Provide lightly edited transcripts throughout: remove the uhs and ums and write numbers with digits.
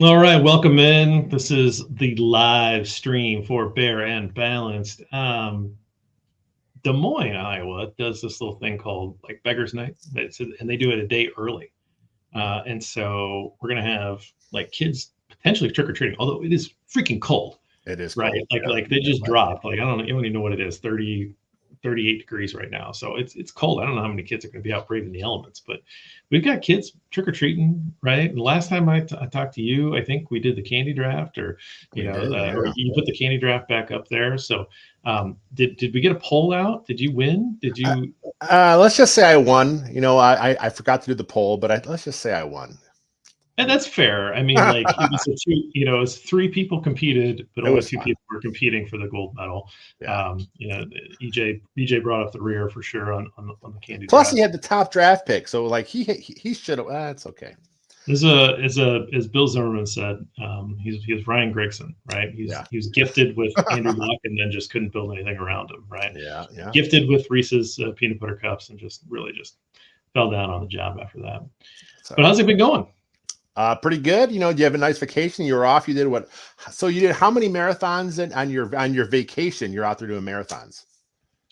All right, welcome in. This is the live stream for Bear and Balanced. Des Moines, Iowa, does this little thing called like Beggars Night, and they do it a day early. And so we're gonna have like kids potentially trick or treating, although it is freaking cold, It is right? cold. Like Yeah. like they just dropped. Like I don't even know what it is, 30, 38 degrees right now. So it's cold. I don't know how many kids are going to be out braving the elements, but we've got kids trick or treating, right? And the last time I talked to you, I think we did the candy draft, or We did, or yeah. you put the candy draft back up there. So did we get a poll out? Did you win? Did Uh, you? let's just say I won. I forgot to do the poll, but let's just say I won. And that's fair. I mean, like it was a two, it was three people competed, but It only was two fun. people were competing for the gold medal. Yeah. EJ brought up the rear for sure on the candy Plus, he draft. had the top draft pick, so like he should have. It's okay. As Bill Zimmerman said, he's Ryan Grigson, right? Yeah. He was gifted with Andrew Luck and then just couldn't build anything around him, right? Yeah. Yeah. Gifted with Reese's peanut butter cups and just really just fell down on the job after that. So, But how's it been going? pretty good. Do you have a nice vacation? You were off. You did what? So you did how many marathons on your vacation? You're out there doing marathons.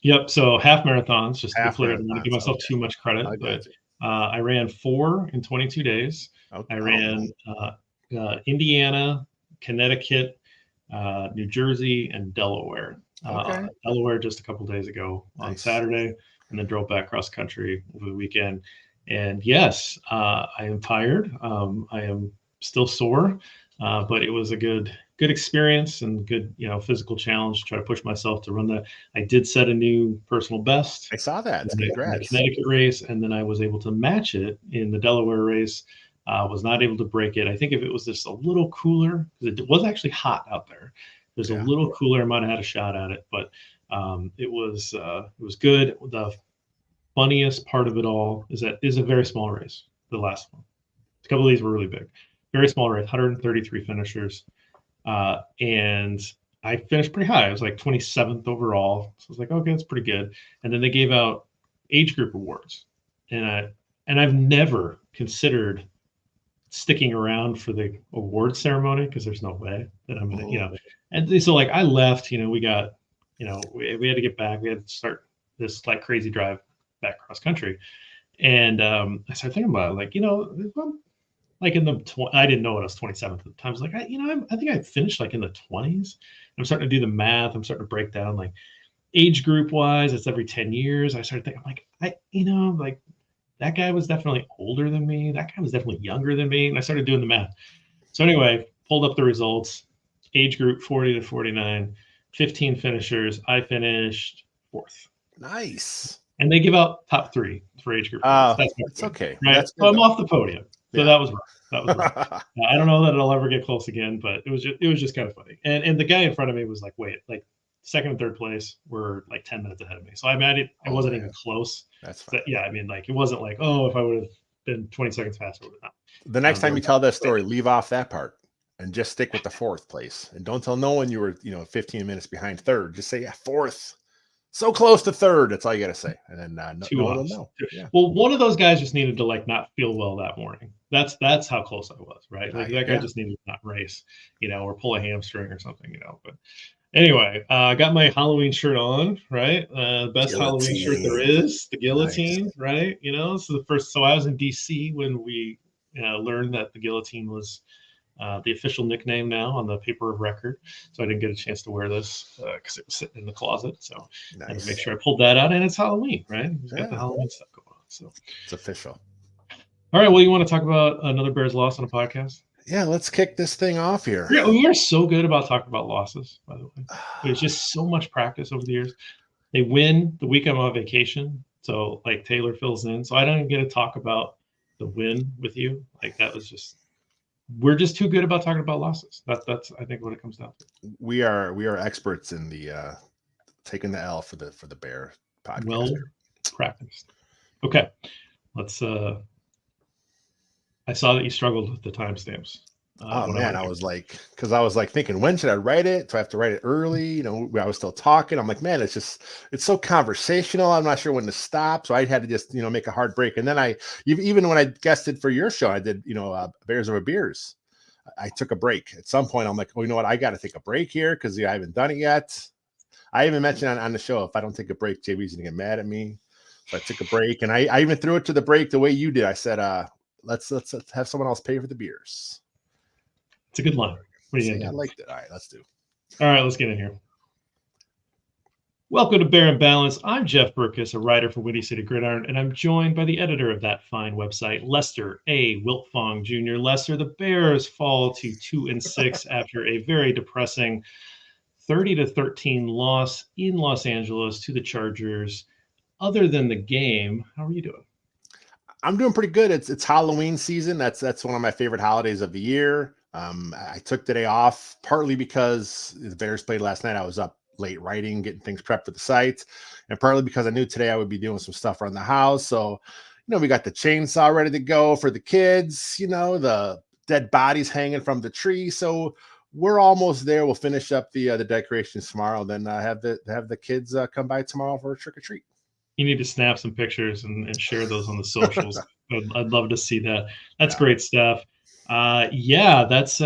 Yep. So half marathons, just to be Half clear, I don't want to give marathons. myself Okay. too much credit, I but got you. I ran 4 in 22 days. Okay. I Oh, ran Indiana, Connecticut, New Jersey, and Delaware. okay. Delaware just a couple days ago on Nice. Saturday, and then drove back cross country over the weekend. And yes, I am tired. I am still sore, but it was a good experience and good physical challenge to try to push myself to run that. I did set a new personal best I saw that. in the Congrats. Connecticut race, and then I was able to match it in the Delaware race. Was not able to break it. I think if it was just a little cooler, because it was actually hot out there. If it was a Yeah. little cooler, I might have had a shot at it, but it was good. The funniest part of it all is that it is a very small race. The last one, a couple of these were really big, very small race, 133 finishers, and I finished pretty high. I was like 27th overall, so I was like, okay, that's pretty good. And then they gave out age group awards, and I've never considered sticking around for the award ceremony because there's no way that I'm gonna, Mhm. And so like I left, we got, we had to get back. We had to start this like crazy drive back cross country, and I started thinking about it, like if I'm like in the I didn't know it, I was 27th at the time. I was like, I think I finished like in the 20s. I'm starting to do the math. I'm starting to break down like age group wise. It's every 10 years. I started thinking, I'm like, like that guy was definitely older than me. That guy was definitely younger than me. And I started doing the math. So anyway, pulled up the results. Age group 40 to 49, 15 finishers. I finished fourth. Nice. And they give out top 3 for age group awards. That's It's okay. right. That's So good I'm though. off the podium. So Yeah. that was rough. That was rough. I don't know that it'll ever get close again, but it was just kind of funny. And the guy in front of me was like, wait, like second and third place were like 10 minutes ahead of me. So I imagine I wasn't even close. That's So, fine. yeah, I mean, like it wasn't like, oh, if I would have been 20 seconds faster, would have The next time not. you tell that story, leave off that part and just stick with the fourth place. And don't tell no one you were, 15 minutes behind third. Just say, yeah, fourth. So close to third. That's all you got to say. And then no one will know. Yeah. Well, one of those guys just needed to like not feel well that morning. That's how close I was, right? Like that guy just needed to not race, or pull a hamstring or something, But anyway, I got my Halloween shirt on, right? Best Halloween shirt there is, the guillotine, Nice. right? This is the first. So I was in DC when we learned that the guillotine was the official nickname now on the paper of record. So I didn't get a chance to wear this because it was sitting in the closet. So I had to make sure I pulled that out. And it's Halloween, right? We've got the Halloween stuff going on. So it's official. All right. Well, you want to talk about another Bears loss on a podcast? Yeah, let's kick this thing off here. Yeah, we are so good about talking about losses, by the way. There's just so much practice over the years. They win the week I'm on vacation. So like Taylor fills in. So I don't even get to talk about the win with you. Like that was just we're just too good about talking about losses. That's I think what it comes down to. We are experts in the taking the L for the Bear podcast. Well practiced. Okay. Let's I saw that you struggled with the timestamps. Oh man, I was like thinking, when should I write it? Do I have to write it early? I was still talking. I'm like, man, it's so conversational. I'm not sure when to stop. So I had to just, make a hard break. And then even when I guested for your show, I did, Bears Over Beers. I took a break. At some point, I'm like, oh, you know what? I got to take a break here because I haven't done it yet. I even mentioned on the show, if I don't take a break, JB's going to get mad at me. So I took a break, and I even threw it to the break the way you did. I said, let's have someone else pay for the beers. It's a good line. What are you I liked it. All right, let's do. All right, let's get in here. Welcome to Bear and Balance. I'm Jeff Burkus, a writer for Windy City Gridiron, and I'm joined by the editor of that fine website, Lester A. Wiltfong Jr. Lester, the Bears fall to 2-6 after a very depressing 30-13 loss in Los Angeles to the Chargers. Other than the game, how are you doing? I'm doing pretty good. It's Halloween season. That's one of my favorite holidays of the year. I took today off partly because the Bears played last night. I was up late writing, getting things prepped for the site, and partly because I knew today I would be doing some stuff around the house. So, we got the chainsaw ready to go for the kids, the dead bodies hanging from the tree. So we're almost there. We'll finish up the decorations tomorrow, then have the kids come by tomorrow for a trick or treat. You need to snap some pictures and share those on the socials. I'd love to see that. That's great stuff. That's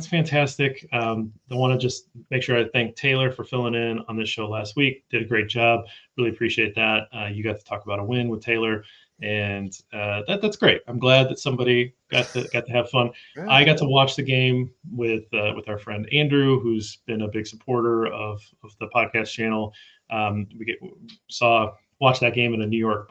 fantastic. I want to just make sure I thank Taylor for filling in on this show last week. Did a great job. Really appreciate that. You got to talk about a win with Taylor, and that's great. I'm glad that somebody got to have fun. Yeah. I got to watch the game with our friend Andrew, who's been a big supporter of the podcast channel. Watched that game in a New York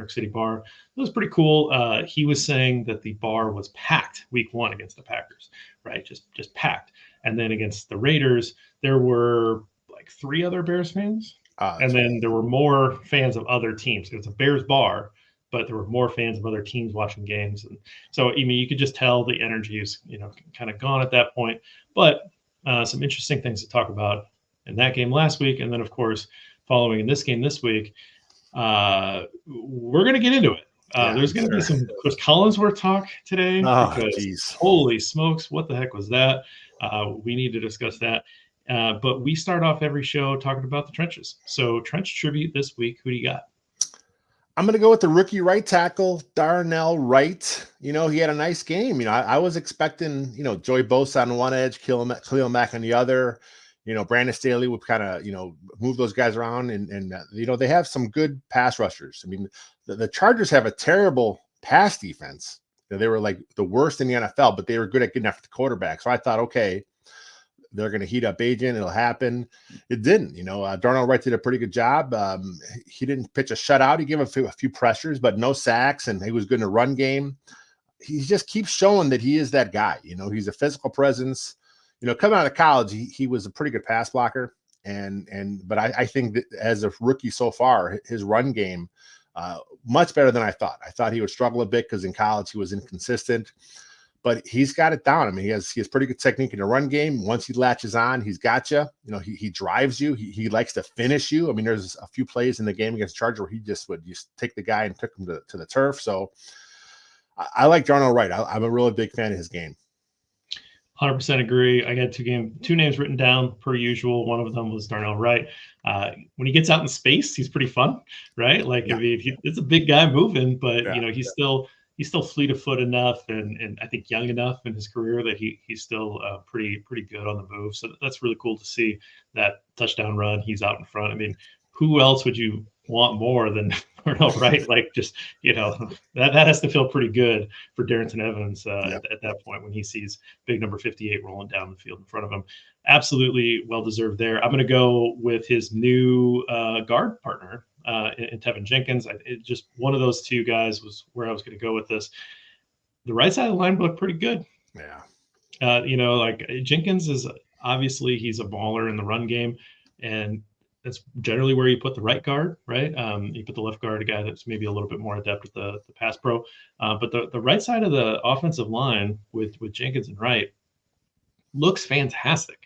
City bar. It was pretty cool. He was saying that the bar was packed week 1 against the Packers, right? Just packed. And then against the Raiders, there were like 3 other Bears fans. And then there were more fans of other teams. It was a Bears bar, but there were more fans of other teams watching games. And so, you could just tell the energy is, kind of gone at that point. But some interesting things to talk about in that game last week. And then, of course, following in this game this week, we're going to get into it. There's going to be some Chris Collinsworth talk today. Because holy smokes, what the heck was that? We need to discuss that. But we start off every show talking about the trenches. So trench tribute this week. Who do you got? I'm going to go with the rookie right tackle, Darnell Wright. He had a nice game. I was expecting, Joey Bosa on one edge, Khalil Mack on the other. Brandon Staley would kind of, move those guys around and they have some good pass rushers. The Chargers have a terrible pass defense. They were like the worst in the NFL, but they were good at getting after the quarterback. So I thought, okay, they're going to heat up Bagent. It'll happen. It didn't. Darnell Wright did a pretty good job. He didn't pitch a shutout. He gave a few pressures, but no sacks, and he was good in the run game. He just keeps showing that he is that guy. He's a physical presence. Coming out of college, he was a pretty good pass blocker, but I think that as a rookie so far, his run game much better than I thought. I thought he would struggle a bit because in college he was inconsistent, but he's got it down. He has pretty good technique in the run game. Once he latches on, he's got you. He drives you. He likes to finish you. There's a few plays in the game against Charger where he just would take the guy and took him to the turf. So I like Darnell Wright. I'm a really big fan of his game. 100% agree. I got two names written down per usual. One of them was Darnell Wright. When he gets out in space, he's pretty fun, right? It's a big guy moving, but he's still fleet of foot enough and I think young enough in his career that he's still pretty good on the move. So that's really cool to see that touchdown run. He's out in front. Who else would you want more than Darnell Wright? That has to feel pretty good for Darrington Evans at that point when he sees big number 58 rolling down the field in front of him. Absolutely well-deserved there. I'm going to go with his new guard partner in Tevin Jenkins. Just one of those two guys was where I was going to go with this. The right side of the line looked pretty good. Yeah. Jenkins is obviously he's a baller in the run game, and that's generally where you put the right guard, right? You put the left guard, a guy that's maybe a little bit more adept at the pass pro. But the right side of the offensive line with Jenkins and Wright looks fantastic.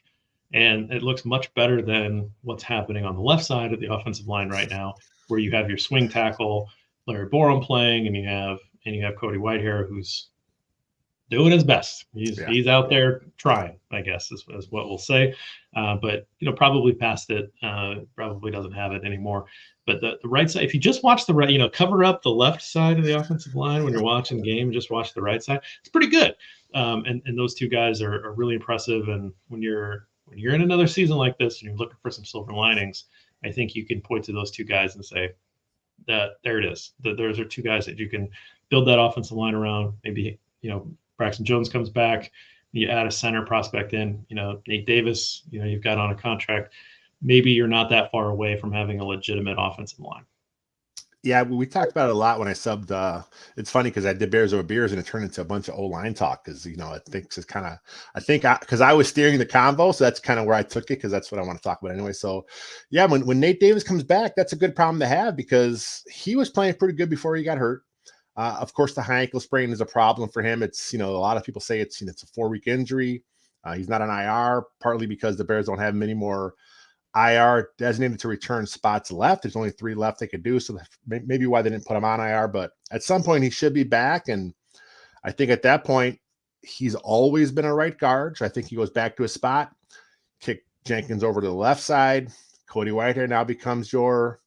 And it looks much better than what's happening on the left side of the offensive line right now, where you have your swing tackle, Larry Borum playing, and you have Cody Whitehair, who's doing his best. Yeah. He's out there trying, I guess, is what we'll say. But probably past it. Probably doesn't have it anymore. But the right side, if you just watch the right, cover up the left side of the offensive line when you're watching the game, just watch the right side. It's pretty good. And those two guys are really impressive. And when you're in another season like this and you're looking for some silver linings, I think you can point to those two guys and say that there it is. Those are two guys that you can build that offensive line around. Maybe Braxton Jones comes back, you add a center prospect in, Nate Davis, you've got on a contract. Maybe you're not that far away from having a legitimate offensive line. Yeah, we talked about it a lot when I subbed. It's funny because I did Bears Over Beers and it turned into a bunch of O-line talk because, I think it's kind of, because I was steering the convo, so that's kind of where I took it because that's what I want to talk about anyway. So, yeah, when Nate Davis comes back, that's a good problem to have because he was playing pretty good before he got hurt. Of course, the high ankle sprain is a problem for him. It's, a lot of people say it's a 4-week injury. He's not on IR, partly because the Bears don't have many more IR designated to return spots left. There's only 3 left they could do. So maybe why they didn't put him on IR, but at some point he should be back. And I think at that point, he's always been a right guard. So I think he goes back to his spot, kick Jenkins over to the left side. Cody Whitehair now becomes your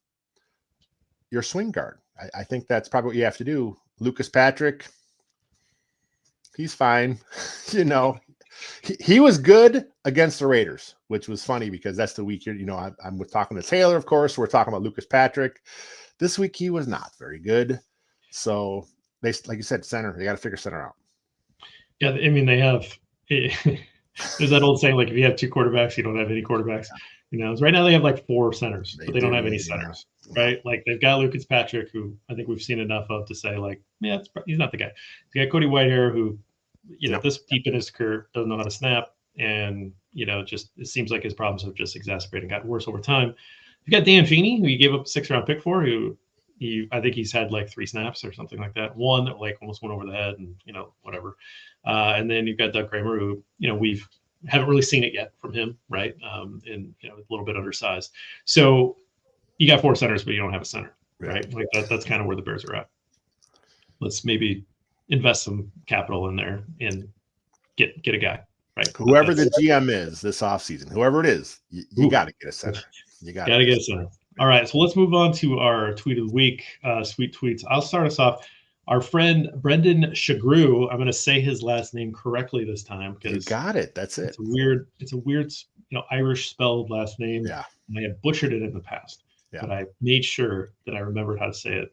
swing guard. I think that's probably what you have to do. Lucas Patrick, he's fine. He was good against the Raiders, which was funny because that's the week I'm talking to Taylor, of course. We're talking about Lucas Patrick. This week he was not very good. So they, like you said, center. They got to figure center out. Yeah, I mean they have. There's that old saying like if you have 2 quarterbacks, you don't have any quarterbacks. Right now they have like 4 centers, but they don't have any centers, right? Like they've got Lucas Patrick, who I think we've seen enough of to say like, yeah, he's not the guy. He's got Cody Whitehair, who this deep in his career doesn't know how to snap, and just it seems like his problems have just exacerbated and gotten worse over time. You got Dan Feeney, who you gave up a 6th-round pick for, who I think he's had like 3 snaps or something like that. One that like almost went over the head, and whatever. And then you've got Doug Kramer, who we haven't really seen it yet from him, right? And a little bit undersized. So you got 4 centers, but you don't have a center, right? Like that's kind of where the Bears are at. Let's maybe invest some capital in there and get a guy, right? Whoever the GM is this offseason, whoever it is, you got to get a center. You got to get a center. All right, so let's move on to our tweet of the week, sweet tweets. I'll start us off. Our friend Brendan Shagru, I'm going to say his last name correctly this time because you got it. That's it. It's a weird, Irish spelled last name. Yeah, and I have butchered it in the past, but I made sure that I remembered how to say it.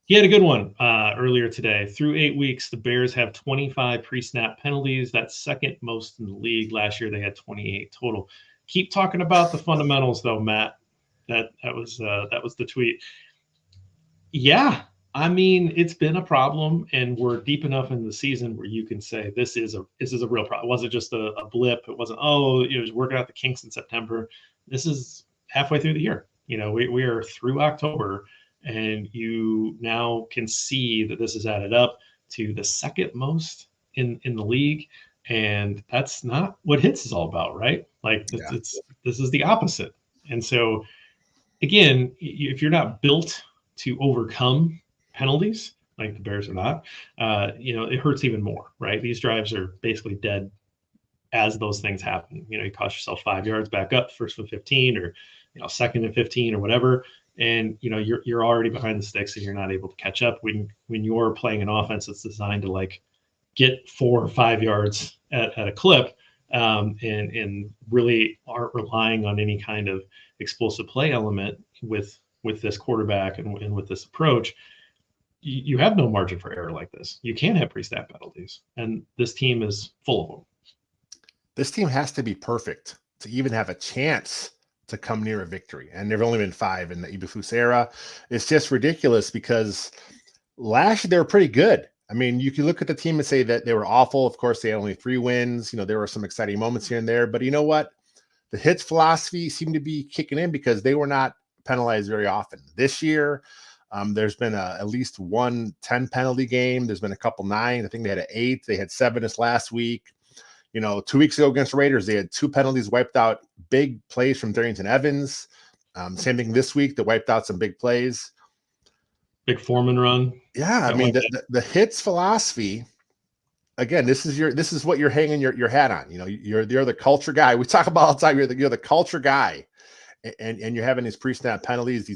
He had a good one earlier today. Through 8 weeks, the Bears have 25 pre-snap penalties. That's second most in the league. Last year, they had 28 total. Keep talking about the fundamentals, though, Matt. That was the tweet. Yeah, I mean, it's been a problem, and we're deep enough in the season where you can say this is a real problem. It wasn't just a blip. It wasn't it was working out the kinks in September. This is halfway through the year. We are through October. And you now can see that this has added up to the second most in the league. And that's not what hits is all about, right? Like this is the opposite. And so, again, if you're not built to overcome penalties, like the Bears are not, it hurts even more, right? These drives are basically dead as those things happen. You cost yourself 5 yards back up, first and 15, or second and 15, or whatever. And you're already behind the sticks and you're not able to catch up when you're playing an offense that's designed to like get 4 or 5 yards at a clip, and really aren't relying on any kind of explosive play element with this quarterback and with this approach. You have no margin for error like this. You can't have pre-snap penalties, and this team is full of them. This team has to be perfect to even have a chance to come near a victory. And there've only been 5 in the Eberflus era. It's just ridiculous because last year they were pretty good. I mean, you can look at the team and say that they were awful. Of course, they had only 3 wins. There were some exciting moments here and there. But you know what? The hits philosophy seemed to be kicking in because they were not penalized very often. This year, there's been at least 1 10 penalty game. There's been a couple 9. I think they had an 8. They had 7 this last week. 2 weeks ago against the Raiders, they had 2 penalties wiped out, big plays from Darrington Evans. Same thing this week. They wiped out some big plays. Big Foreman run. Yeah, I mean, the hits philosophy again, this is what you're hanging your hat on. You know, you're the culture guy. We talk about all the time. You're the culture guy, and you're having these pre-snap penalties,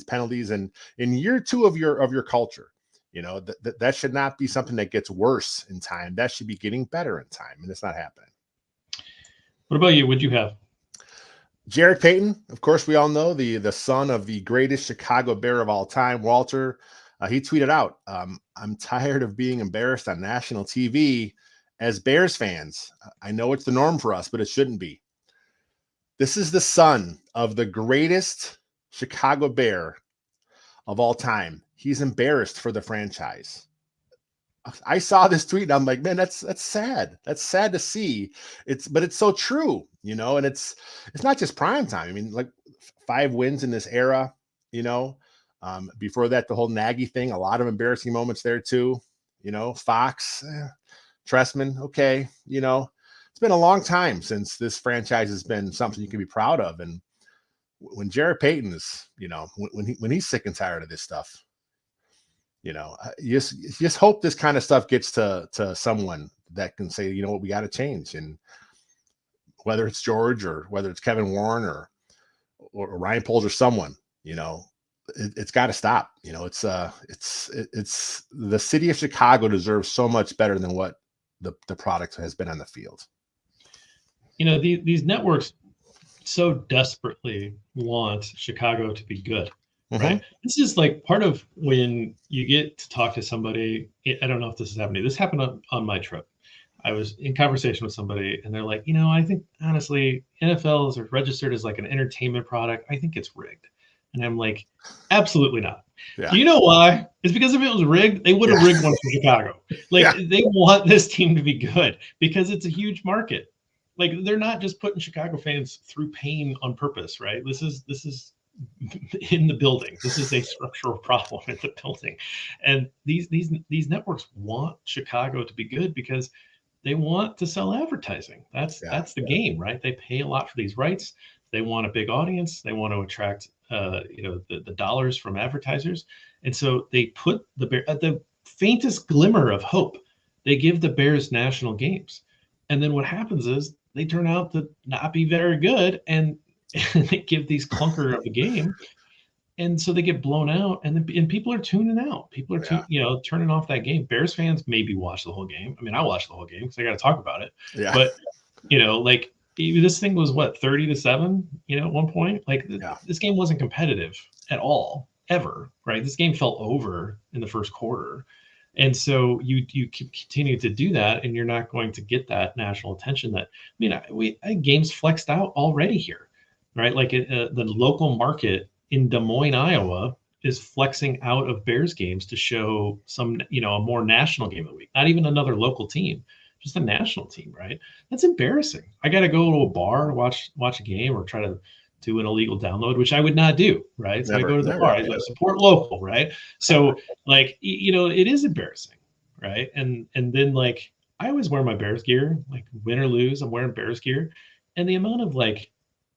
and in year 2 of your culture, you know, that should not be something that gets worse in time. That should be getting better in time, and it's not happening. What about you? What'd you have? Jarrett Payton, of course, we all know, the son of the greatest Chicago Bear of all time, Walter. He tweeted out, "I'm tired of being embarrassed on national TV. As Bears fans, I know it's the norm for us, but it shouldn't be. This is the son of the greatest Chicago Bear of all time. He's embarrassed for the franchise." I saw this tweet and I'm like, man, that's sad. That's sad to see. But it's so true, you know, and it's not just prime time. I mean, like 5 wins in this era, you know. Before that, the whole Nagy thing, a lot of embarrassing moments there too. You know, Fox, Tressman, okay, you know, it's been a long time since this franchise has been something you can be proud of. And when Jarrett Payton is, you know, when he's sick and tired of this stuff, you know, you just hope this kind of stuff gets to someone that can say, you know what, we got to change. And whether it's George or whether it's Kevin Warren or Ryan Poles or someone, you know, it's got to stop. You know, it's the city of Chicago deserves so much better than what the product has been on the field. You know, these networks so desperately want Chicago to be good. Right. This is like part of when you get to talk to somebody. I don't know if this is happening. This happened on my trip. I was in conversation with somebody and they're like, you know, I think honestly, NFL is registered as like an entertainment product. I think it's rigged. And I'm like, absolutely not. Yeah. You know why? It's because if it was rigged, they would have rigged one for Chicago. Like they want this team to be good because it's a huge market. Like they're not just putting Chicago fans through pain on purpose, right? This is in the building. This is a structural problem in the building. And these networks want Chicago to be good because they want to sell advertising. That's the game, right? They pay a lot for these rights. They want a big audience. They want to attract you know, the dollars from advertisers. And so they put the Bear at the faintest glimmer of hope. They give the Bears national games. And then what happens is they turn out to not be very good, and they give these clunker of a game, and so they get blown out, and people are tuning out. People are you know, turning off that game. Bears fans maybe watch the whole game. I mean, I watched the whole game because I got to talk about it. Yeah. But you know, like this thing was what 30-7. You know, at one point, like this game wasn't competitive at all ever. Right? This game fell over in the first quarter. And so you continue to do that, and you're not going to get that national attention. That I mean, games flexed out already here. Right, like the local market in Des Moines, Iowa, is flexing out of Bears games to show some, you know, a more national game of the week. Not even another local team, just a national team. Right? That's embarrassing. I got to go to a bar to watch a game or try to do an illegal download, which I would not do. Right? So I go to the bar. I support local. Right? So like, you know, it is embarrassing. Right? And then like I always wear my Bears gear, like win or lose, I'm wearing Bears gear, and the amount of like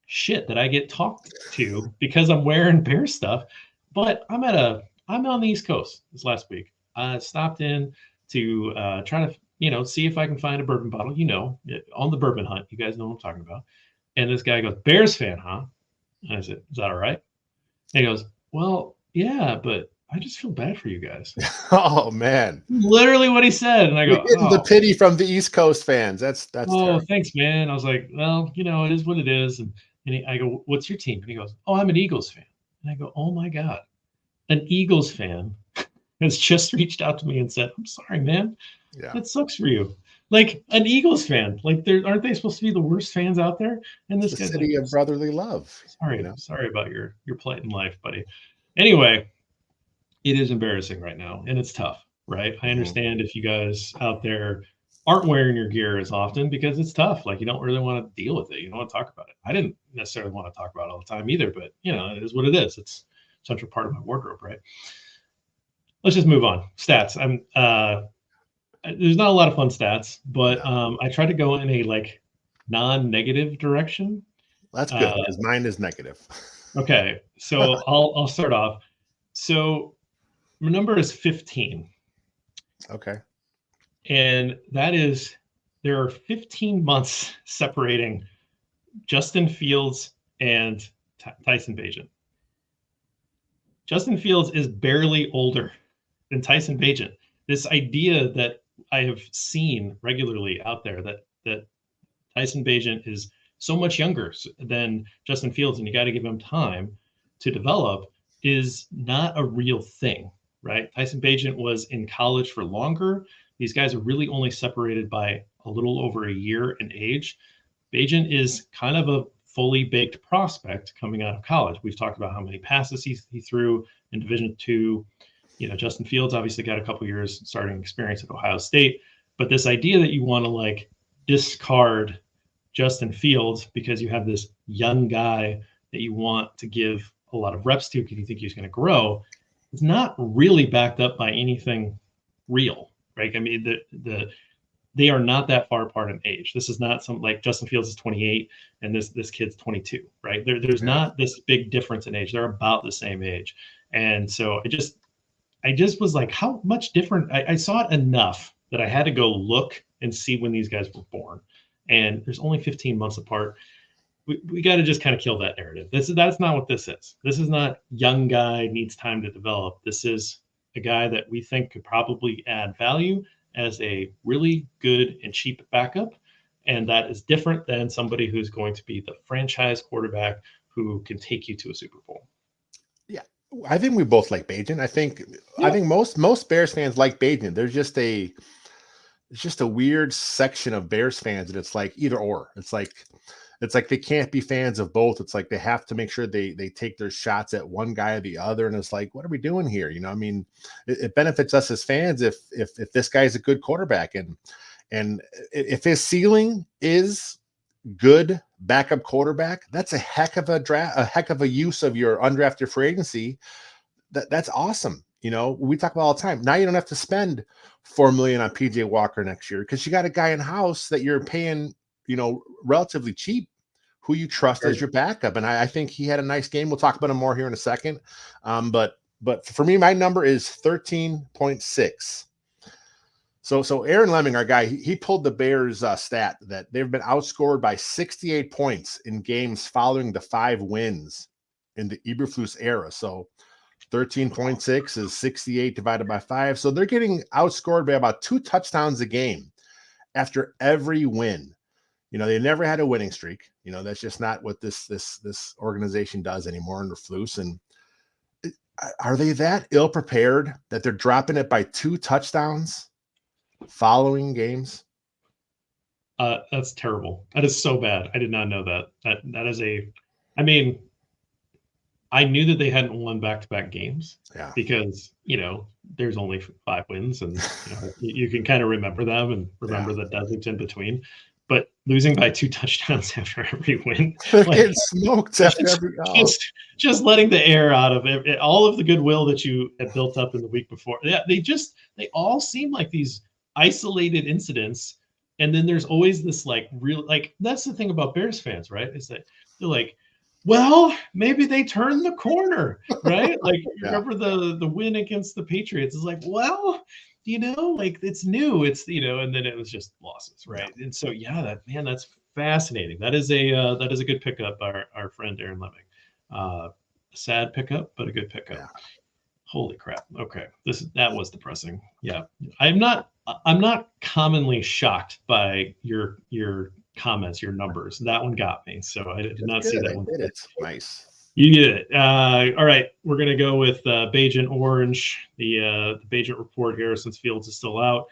shit that I get talked to because I'm wearing Bear stuff. But I'm on the East Coast this last week. I stopped in to try to, you know, see if I can find a bourbon bottle, you know, on the bourbon hunt. You guys know what I'm talking about. And this guy goes, "Bears fan, huh?" And I said, "Is that all right?" And he goes, "Well, yeah, but I just feel bad for you guys." Oh man. Literally what he said. And I go, the pity from the East Coast fans. That's terrible. Thanks, man. I was like, well, you know, it is what it is. And I go, "What's your team?" And he goes, "Oh, I'm an Eagles fan." And I go, "Oh my God, an Eagles fan has just reached out to me and said, I'm sorry, man. Yeah. That sucks for you." Like an Eagles fan, like aren't they supposed to be the worst fans out there? And this guy's city of brotherly love. Sorry, you know? Sorry about your plight in life, buddy. Anyway, it is embarrassing right now, and it's tough, right? I understand if you guys out there aren't wearing your gear as often because it's tough. Like you don't really want to deal with it. You don't want to talk about it. I didn't necessarily want to talk about it all the time either, but you know, it is what it is. It's a central part of my wardrobe, right? Let's just move on. Stats. There's not a lot of fun stats, but I try to go in a like non-negative direction. That's good because mine is negative. Okay, so I'll start off. So my number is 15. Okay. And that is there are 15 months separating Justin Fields and Tyson Bagent. Justin Fields is barely older than Tyson Bagent. This idea that I have seen regularly out there that Tyson Bagent is so much younger than Justin Fields, and you got to give him time to develop, is not a real thing, right? Tyson Bagent was in college for longer. These guys are really only separated by a little over a year in age. Bagent is kind of a fully baked prospect coming out of college. We've talked about how many passes he threw in Division II. You know, Justin Fields obviously got a couple years starting experience at Ohio State, but this idea that you want to like discard Justin Fields because you have this young guy that you want to give a lot of reps to because you think he's going to grow, it's not really backed up by anything real, right? I mean, they are not that far apart in age. This is not some like Justin Fields is 28 and this kid's 22, right? There's not this big difference in age. They're about the same age. And so I just was like, how much different? I saw it enough that I had to go look and see when these guys were born. And there's only 15 months apart. We got to just kind of kill that narrative. That's not what this is. This is not young guy needs time to develop. This is a guy that we think could probably add value as a really good and cheap backup. And that is different than somebody who's going to be the franchise quarterback who can take you to a Super Bowl. Yeah. I think we both like Bagent. I think most Bears fans like Bagent. There's just a weird section of Bears fans that it's like either or. It's like they can't be fans of both. It's like they have to make sure they take their shots at one guy or the other. And it's like, what are we doing here? You know, I mean, it benefits us as fans if this guy is a good quarterback and if his ceiling is good backup quarterback, that's a heck of a use of your undrafted free agency. That's awesome. You know, we talk about all the time. Now you don't have to spend $4 million on PJ Walker next year because you got a guy in house that you're paying, you know, relatively cheap, who you trust as your backup. And I think he had a nice game. We'll talk about him more here in a second. But for me, my number is 13.6. So Aaron Lemming, our guy, he pulled the Bears stat that they've been outscored by 68 points in games following the 5 wins in the Eberflus era. So 13.6 is 68 divided by 5. So they're getting outscored by about 2 touchdowns a game after every win. You know, they never had a winning streak. You know, that's just not what this organization does anymore under Flus. And are they that ill prepared that they're dropping it by 2 touchdowns following games? That's terrible. That is so bad. I did not know that. That is I mean, I knew that they hadn't won back-to-back games because, you know, there's only 5 wins and you know, you can kind of remember them and remember the deserts in between. But losing by 2 touchdowns after every win, like, smoked after every just letting the air out of it, all of the goodwill that you had built up in the week before. Yeah, they all seem like these isolated incidents, and then there's always this like real like that's the thing about Bears fans, right? Is that they're like, well, maybe they turned the corner, right? Like remember the win against the Patriots? It's like, well, you know, like it's new, it's you know, and then it was just losses, right? And so that's fascinating. That is a good pickup, our friend Aaron Lemming. Sad pickup, but a good pickup. Yeah. Holy crap. Okay. That was depressing. Yeah. I'm not commonly shocked by your comments, your numbers. That one got me. So I did not see that one. It's nice. You did it. All right. We're going to go with Bagent Orange, the Bagent report here since Fields is still out.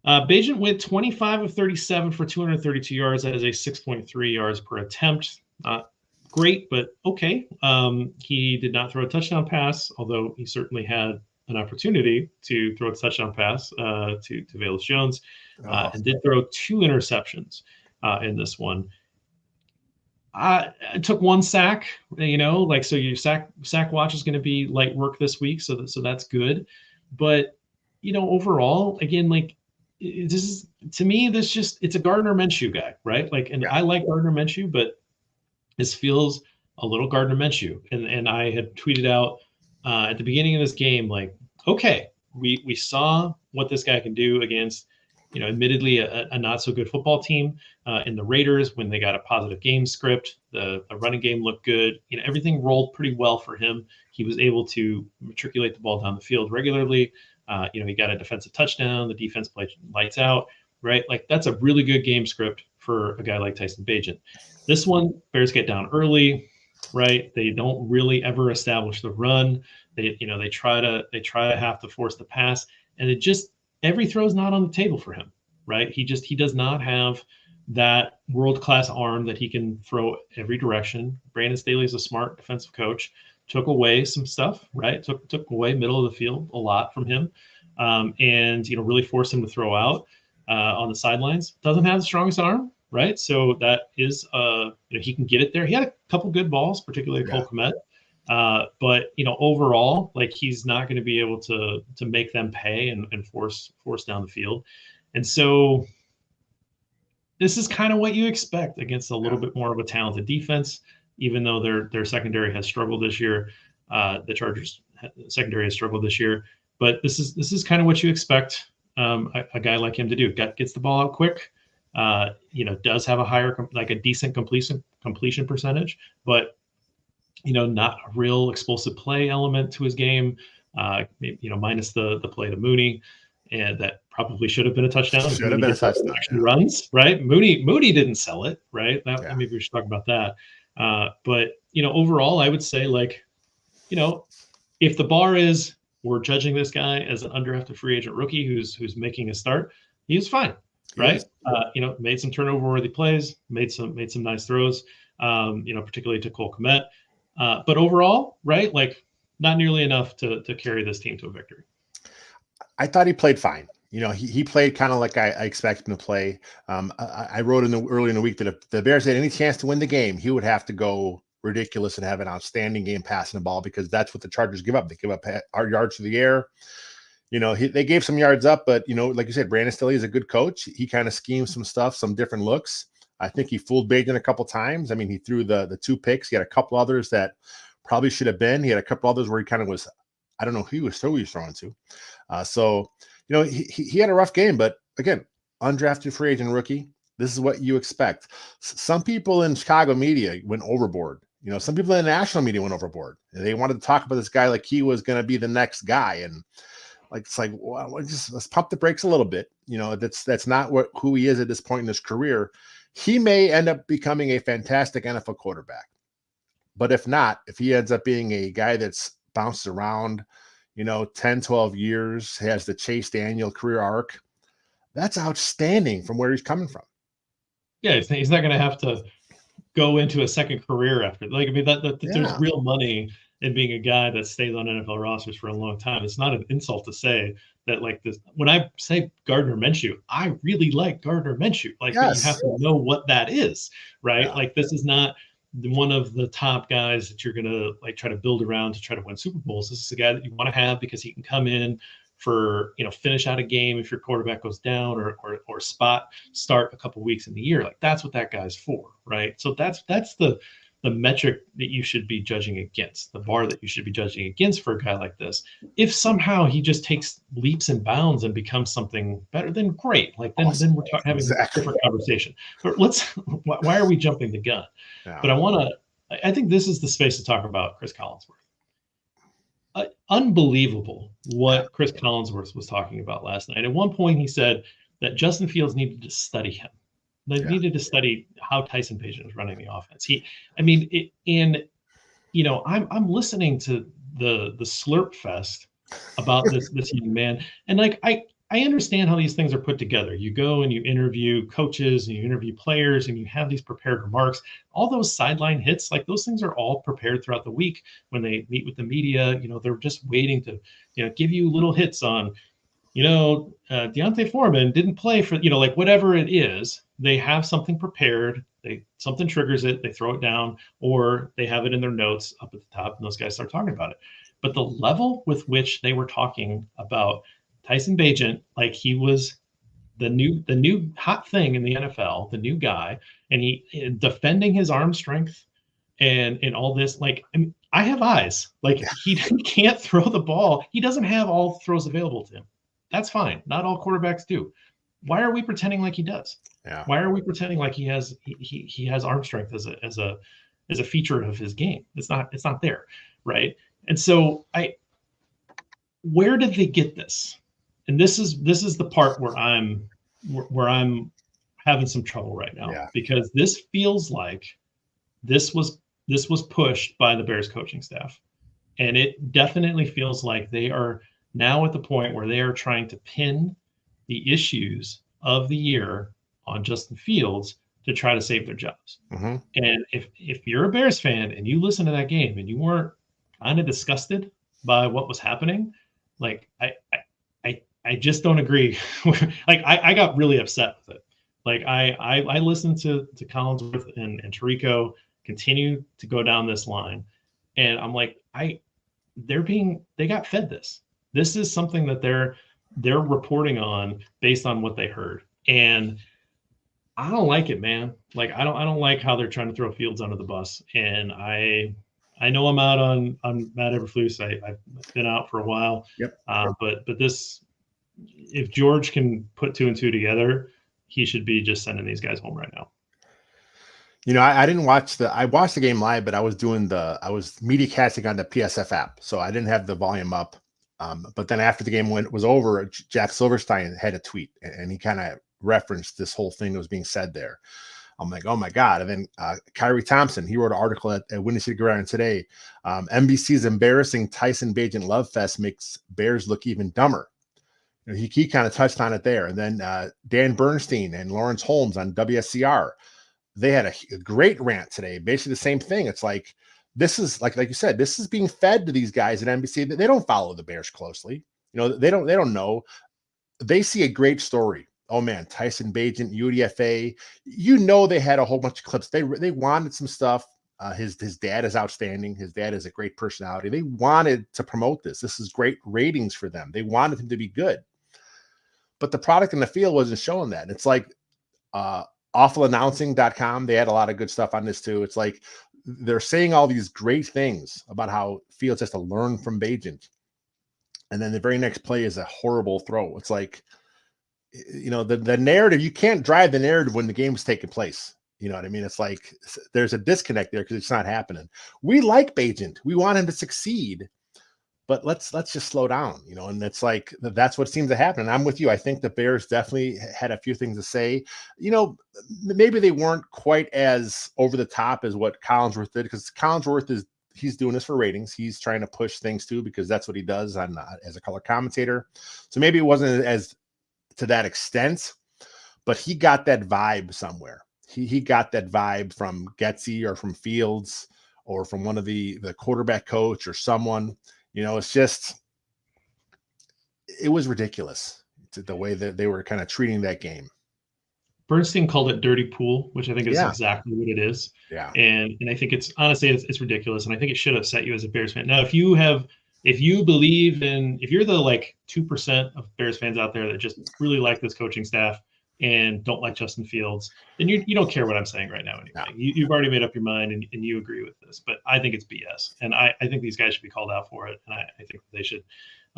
Bagent went 25 of 37 for 232 yards. That is a 6.3 yards per attempt. Great, but okay. He did not throw a touchdown pass, although he certainly had an opportunity to throw a touchdown pass to Velus Jones, and did throw 2 interceptions in this one. It took 1 sack, you know, like so your sack watch is going to be light work this week, so that's good. But you know, overall, again, like this is to me, it's a Gardner Minshew guy, right? Like, and I like Gardner Minshew, but this feels a little Gardner Minshew. And I had tweeted out at the beginning of this game, like, okay, we saw what this guy can do against admittedly a not so good football team in the Raiders when they got a positive game script. The running game looked good. Everything rolled pretty well for him. He was able to matriculate the ball down the field regularly. He got a defensive touchdown. The defense played lights out, right? Like that's a really good game script for a guy like Tyson Bagent. This one, Bears get down early, right? They don't really ever establish the run. They try to have to force the pass, and it just every throw is not on the table for him, right? He does not have that world-class arm that he can throw every direction. Brandon Staley is a smart defensive coach, took away some stuff, right? Took away middle of the field a lot from him, and really forced him to throw out on the sidelines. Doesn't have the strongest arm, right? So that is he can get it there. He had a couple good balls, particularly Cole Kmet. But overall, like he's not going to be able to make them pay and force down the field. And so this is kind of what you expect against a little bit more of a talented defense, even though their secondary has struggled this year. The Chargers secondary has struggled this year, but this is kind of what you expect a guy like him to do. Gets the ball out quick, does have a decent completion percentage, but not a real explosive play element to his game. Minus the play to Mooney, and that probably should have been a touchdown. Should have been a touchdown. Runs, right? Mooney didn't sell it, right? Maybe we should talk about that. But overall, I would say if the bar is we're judging this guy as an undrafted free agent rookie who's making a start, he was fine, right? Made some turnover-worthy plays, made some nice throws, particularly to Cole Kmet. But overall, right, like not nearly enough to carry this team to a victory. I thought he played fine. He played kind of like I expected him to play. I wrote early in the week that if the Bears had any chance to win the game, he would have to go ridiculous and have an outstanding game passing the ball, because that's what the Chargers give up. They give up hard yards to the air. They gave some yards up, but like you said, Brandon Staley is a good coach. He kind of schemes some stuff, some different looks. I think he fooled Bagent a couple times. I mean, he threw the 2 picks. He had a couple others that probably should have been. He had a couple others where he kind of was, I don't know who he was throwing to. He had a rough game, but again, undrafted free agent rookie. This is what you expect. Some people in Chicago media went overboard. Some people in the national media went overboard. They wanted to talk about this guy like he was going to be the next guy. And well, let's pump the brakes a little bit. That's not who he is at this point in his career. He may end up becoming a fantastic NFL quarterback. But if not, if he ends up being a guy that's bounced around, 10, 12 years, has the Chase Daniel career arc, that's outstanding from where he's coming from. Yeah, he's not going to have to go into a second career after. There's real money in being a guy that stays on NFL rosters for a long time. It's not an insult to say that, like this. When I say Gardner Minshew, I really like Gardner Minshew. But you have to know what that is, right? Yeah. Like this is not one of the top guys that you're gonna try to build around to try to win Super Bowls. This is a guy that you want to have because he can come in for finish out a game if your quarterback goes down or spot start a couple weeks in the year. Like that's what that guy's for, right? So that's the metric that you should be judging against, the bar that you should be judging against for a guy like this. If somehow he just takes leaps and bounds and becomes something better, then great. Then we're having a different conversation. But why are we jumping the gun? Yeah. But I think this is the space to talk about Chris Collinsworth. Unbelievable what Chris Collinsworth was talking about last night. At one point, he said that Justin Fields needed to study him. They needed to study how Tyson Bagent is running the offense. I'm listening to the slurp fest about this young man, and I understand how these things are put together. You go and you interview coaches and you interview players and you have these prepared remarks. All those sideline hits, those things are all prepared throughout the week when they meet with the media. They're just waiting to, give you little hits on, D'Onta Foreman didn't play for, whatever it is. They have something prepared. Something triggers it. They throw it down, or they have it in their notes up at the top, and those guys start talking about it. But the level with which they were talking about Tyson Bagent, like he was the new hot thing in the NFL, the new guy, and he defending his arm strength and all this. I have eyes. He can't throw the ball. He doesn't have all throws available to him. That's fine. Not all quarterbacks do. why are we pretending like he does? Yeah. Why are we pretending like he has arm strength as a feature of his game? It's not there, right? And so where did they get this? And this is the part where I'm having some trouble right now, Yeah. because this feels like this was pushed by the Bears coaching staff. And it definitely feels like they are now at the point where they are trying to pin the issues of the year on Justin Fields to try to save their jobs. Mm-hmm. And if you're a Bears fan and you listen to that game and you weren't kind of disgusted by what was happening, like I just don't agree. Like I got really upset with it. Like I listened to Collinsworth and Tirico continue to go down this line, and I'm like, they got fed this. This is something that they're reporting on based on what they heard. And I don't like it, man. Like I don't like how they're trying to throw Fields under the bus. And I know I'm out on Matt Eberflus. I've been out for a while. Yep. But this, if George can put 2 and 2 together, he should be just sending these guys home right now. You know, I didn't watch I watched the game live, but I was media casting on the PSF app, so I didn't have the volume up. But then after the game was over, Jack Silverstein had a tweet, and he kind of referenced this whole thing that was being said there. I'm like, oh my God. And then Kyrie Thompson, he wrote an article at Windy City Gridiron today. NBC's embarrassing Tyson Bagent love fest makes Bears look even dumber. You know, he kind of touched on it there. And then Dan Bernstein and Lawrence Holmes on WSCR, they had a great rant today. Basically the same thing. It's like, this is like you said, this is being fed to these guys at NBC. They don't follow the Bears closely. You know, they don't know. They see a great story. Oh man, Tyson Bagent, UDFA. You know, they had a whole bunch of clips. They wanted some stuff. His dad is outstanding. His dad is a great personality. They wanted to promote this. This is great ratings for them. They wanted him to be good. But the product in the field wasn't showing that. And it's like awfulannouncing.com. They had a lot of good stuff on this too. It's like they're saying all these great things about how Fields has to learn from Bagent. And then the very next play is a horrible throw. It's like, you know, the narrative, you can't drive the narrative when the game's taking place. You know what I mean? It's like there's a disconnect there because it's not happening. We like Bagent. We want him to succeed, but let's just slow down, you know, and it's like that's what seems to happen. And I'm with you. I think the Bears definitely had a few things to say. You know, maybe they weren't quite as over the top as what Collinsworth did, because Collinsworth he's doing this for ratings. He's trying to push things too, because that's what he does on as a color commentator. So maybe it wasn't as to that extent, but he got that vibe somewhere. He got that vibe from Getsy or from Fields or from one of the quarterback coach or someone. You know, it's just, it was ridiculous the way that they were kind of treating that game. Bernstein called it dirty pool, which I think is exactly what it is. Yeah. And I think it's honestly, it's ridiculous. And I think it should upset you as a Bears fan. Now, if you believe in, if you're the like 2% of Bears fans out there that just really like this coaching staff and don't like Justin Fields, then you don't care what I'm saying right now anyway. No. You've already made up your mind and you agree with this. But I think it's BS. And I think these guys should be called out for it. And I think they should.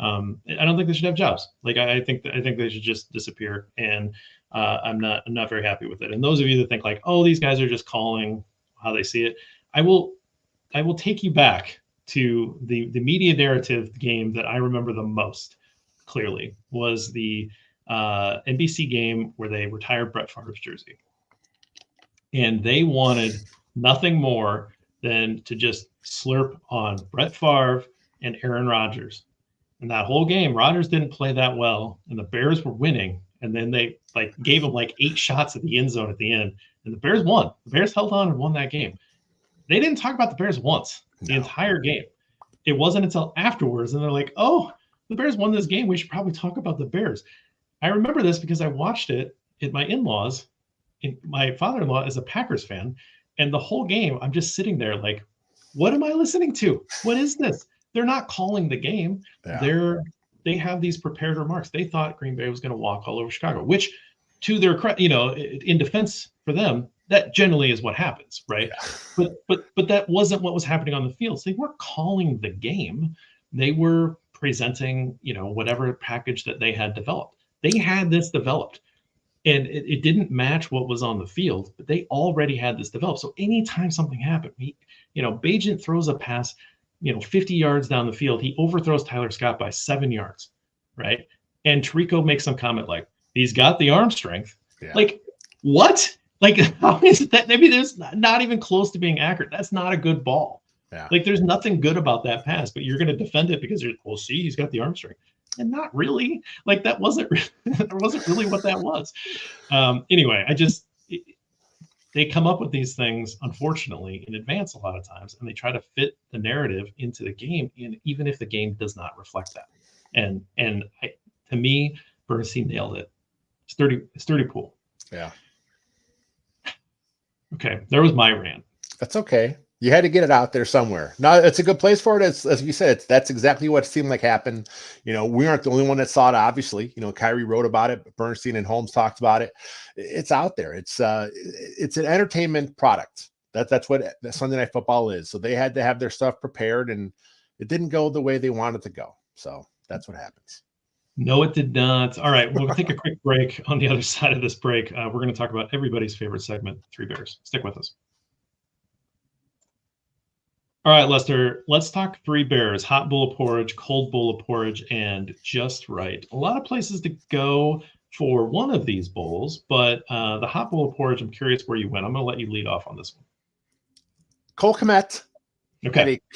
I don't think they should have jobs. Like I think they should just disappear. And I'm not very happy with it. And those of you that think like, oh, these guys are just calling how they see it, I will take you back to the media narrative game that I remember the most clearly was the NBC game where they retired Brett Favre's jersey. And they wanted nothing more than to just slurp on Brett Favre and Aaron Rodgers. And that whole game, Rodgers didn't play that well, and the Bears were winning. And then they like gave him like 8 shots at the end zone at the end, and the Bears won. The Bears held on and won that game. They didn't talk about the Bears once the entire game. It wasn't until afterwards, and they're like, "Oh, the Bears won this game. We should probably talk about the Bears." I remember this because I watched it at my in-laws. My father-in-law is a Packers fan, and the whole game, I'm just sitting there like, "What am I listening to? What is this?" They're not calling the game. Yeah. They have these prepared remarks. They thought Green Bay was going to walk all over Chicago, which, to their credit, you know, in defense for them, that generally is what happens, right? Yeah. But that wasn't what was happening on the field. So they weren't calling the game. They were presenting, you know, whatever package that they had developed. They had this developed. and it didn't match what was on the field, but they already had this developed. So anytime something happened, Bagent throws a pass, 50 yards down the field, he overthrows Tyler Scott by 7 yards, right? And Tirico makes some comment like, he's got the arm strength. Yeah. Like, what? Like, how is that? I mean, there's not even close to being accurate. That's not a good ball. Yeah. Like, there's nothing good about that pass, but you're going to defend it because see, he's got the arm strength. And not really. Like, that wasn't really what that was. Anyway, they come up with these things, unfortunately, in advance a lot of times, and they try to fit the narrative into the game, even if the game does not reflect that. And to me, Bernstein nailed it. Sturdy pool. Yeah. Okay, there was my rant. That's okay. You had to get it out there somewhere. No, it's a good place for it. As you said, that's exactly what seemed like happened. We aren't the only one that saw it, obviously. Kyrie wrote about it. Bernstein and Holmes talked about it. It's out there. It's an entertainment product. That's what Sunday Night Football is. So they had to have their stuff prepared, and it didn't go the way they wanted to go. So that's what happens. No, it did not. All right, we'll take a quick break. On the other side of this break, we're going to talk about everybody's favorite segment, Three Bears. Stick with us. All right, Lester, let's talk Three Bears, hot bowl of porridge, cold bowl of porridge, and just right. A lot of places to go for one of these bowls, but the hot bowl of porridge, I'm curious where you went. I'm going to let you lead off on this one. Cole Kmet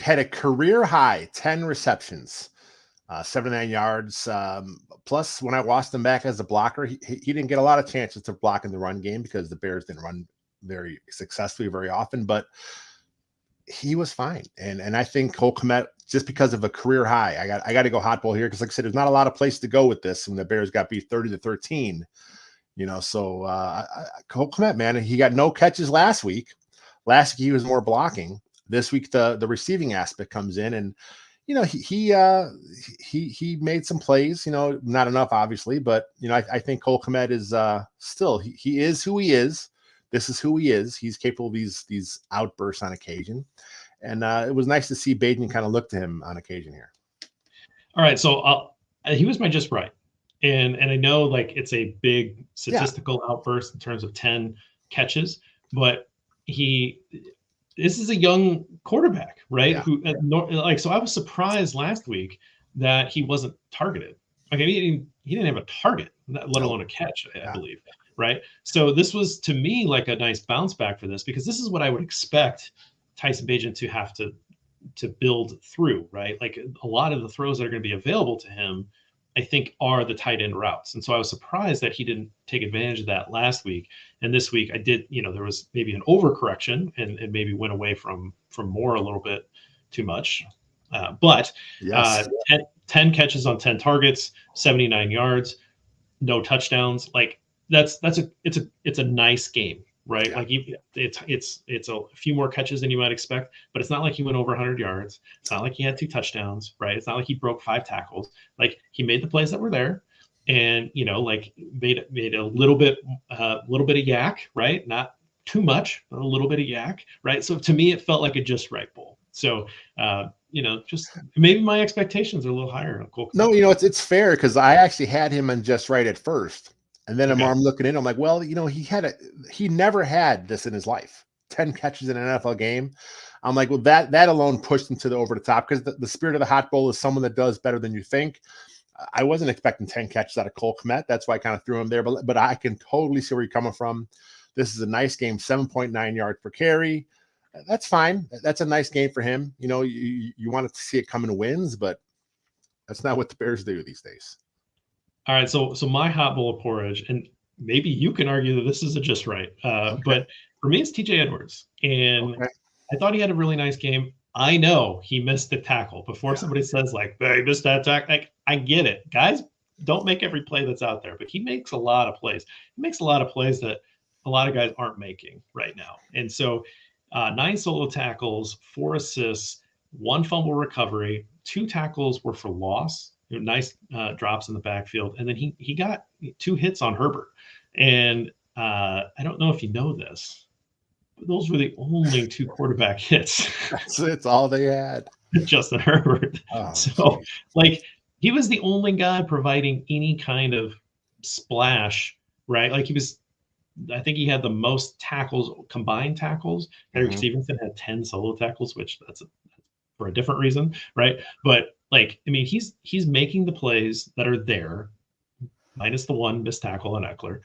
had a career high 10 receptions, 79 yards. Plus, when I watched him back as a blocker, he didn't get a lot of chances to block in the run game because the Bears didn't run very successfully very often, but he was fine. And I think Cole Kmet, just because of a career high, I got to go hot bowl here because, like I said, there's not a lot of place to go with this when the Bears got beat 30-13. So Cole Kmet, man, he got no catches last week. Last week he was more blocking. This week the receiving aspect comes in, and he made some plays. Not enough, obviously, but I think Cole Kmet is still he is who he is. This is who he is. He's capable of these outbursts on occasion. And it was nice to see Bagent kind of look to him on occasion here. All right. So he was my just right. And I know like it's a big statistical outburst in terms of 10 catches, but this is a young quarterback, right? Yeah. So I was surprised last week that he wasn't targeted. Like he didn't have a target, let alone a catch, I believe. Right. So this was to me like a nice bounce back for this, because this is what I would expect Tyson Bagent to have to build through, right? Like a lot of the throws that are going to be available to him, I think, are the tight end routes. And so I was surprised that he didn't take advantage of that last week. And this week I did, there was maybe an overcorrection and maybe went away from more a little bit too much. But yes. 10 catches on 10 targets, 79 yards, no touchdowns. Like, it's a nice game, right? Yeah. Like it's a few more catches than you might expect, but it's not like he went over 100 yards. It's not like he had 2 touchdowns, right? It's not like he broke 5 tackles. Like he made the plays that were there, and like made a little bit of yak, right? Not too much, but a little bit of yak, right? So to me, it felt like a just right bowl. So just maybe my expectations are a little higher on Cole. No, it's fair because I actually had him on just right at first. And then I'm looking in, I'm like, well, he never had this in his life. 10 catches in an NFL game. I'm like, well, that alone pushed him to the over the top, because the spirit of the hot bowl is someone that does better than you think. I wasn't expecting 10 catches out of Cole Kmet. That's why I kind of threw him there. But I can totally see where you're coming from. This is a nice game, 7.9 yards per carry. That's fine. That's a nice game for him. You wanted to see it come in wins, but that's not what the Bears do these days. All right, so my hot bowl of porridge, and maybe you can argue that this is a just right, but for me, it's TJ Edwards. And I thought he had a really nice game. I know he missed the tackle. Before somebody says like, he missed that tackle, like, I get it. Guys don't make every play that's out there, but he makes a lot of plays. He makes a lot of plays that a lot of guys aren't making right now. And so 9 solo tackles, 4 assists, 1 fumble recovery, 2 tackles were for loss. Nice drops in the backfield. And then he got 2 hits on Herbert. And I don't know if you know this, but those were the only 2 quarterback hits. That's all they had. Justin Herbert. Oh, so, like, he was the only guy providing any kind of splash right? Like I think he had the most tackles, combined tackles. Eric Stevenson had 10 solo tackles, which that's for a different reason, right? But like, I mean, he's making the plays that are there, minus the one missed tackle on Eckler.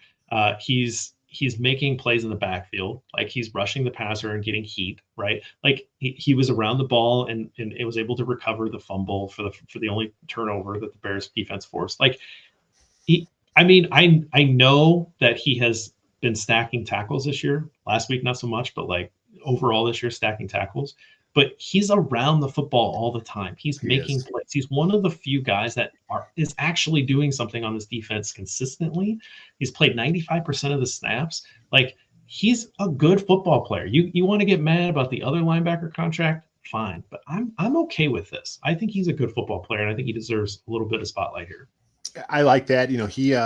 He's making plays in the backfield, like he's rushing the passer and getting heat, right? Like he was around the ball and it was able to recover the fumble for the only turnover that the Bears defense forced. Like I mean, I know that he has been stacking tackles this year. Last week, not so much, but like overall this year, stacking tackles. But he's around the football all the time. He's making plays. He's one of the few guys that is actually doing something on this defense consistently. He's played 95% of the snaps. Like he's a good football player. You want to get mad about the other linebacker contract? Fine, but I'm okay with this. I think he's a good football player, and I think he deserves a little bit of spotlight here. I like that. He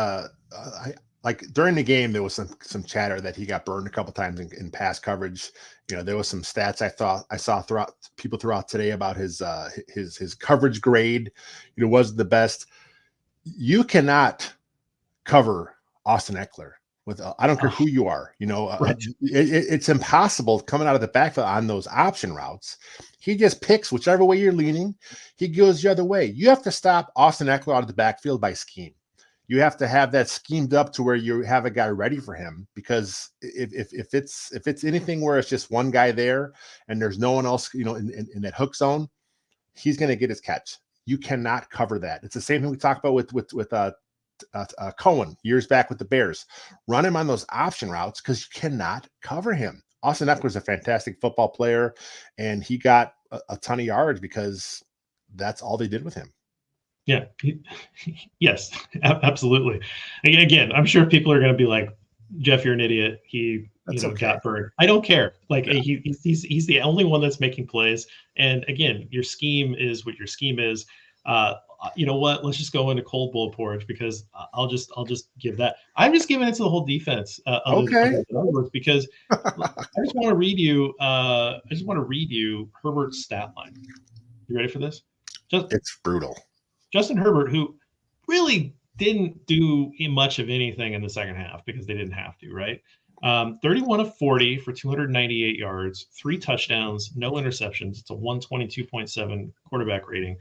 like during the game there was some chatter that he got burned a couple times in pass coverage. There was some stats I saw throughout today about his coverage grade. Was the best. You cannot cover Austin Eckler with I don't care who you are. Right. It's impossible coming out of the backfield on those option routes. He just picks whichever way you're leaning. He goes the other way. You have to stop Austin Eckler out of the backfield by scheme. You have to have that schemed up to where you have a guy ready for him, because if it's anything where it's just one guy there and there's no one else, in that hook zone, he's going to get his catch. You cannot cover that. It's the same thing we talked about with Cohen years back with the Bears. Run him on those option routes because you cannot cover him. Austin Eckler is a fantastic football player, and he got a ton of yards because that's all they did with him. Yeah. Yes, absolutely. Again, I'm sure people are going to be like, Jeff, you're an idiot. He got burned. I don't care. Like he's the only one that's making plays. And again, your scheme is what your scheme is. You know what? Let's just go into cold bullet porridge, because I'll just give that. I'm just giving it to the whole defense. Because I just want to read you. Herbert's stat line. You ready for this? It's brutal. Justin Herbert, who really didn't do much of anything in the second half because they didn't have to, right? 31 of 40 for 298 yards, 3 touchdowns, no interceptions. It's a 122.7 quarterback rating.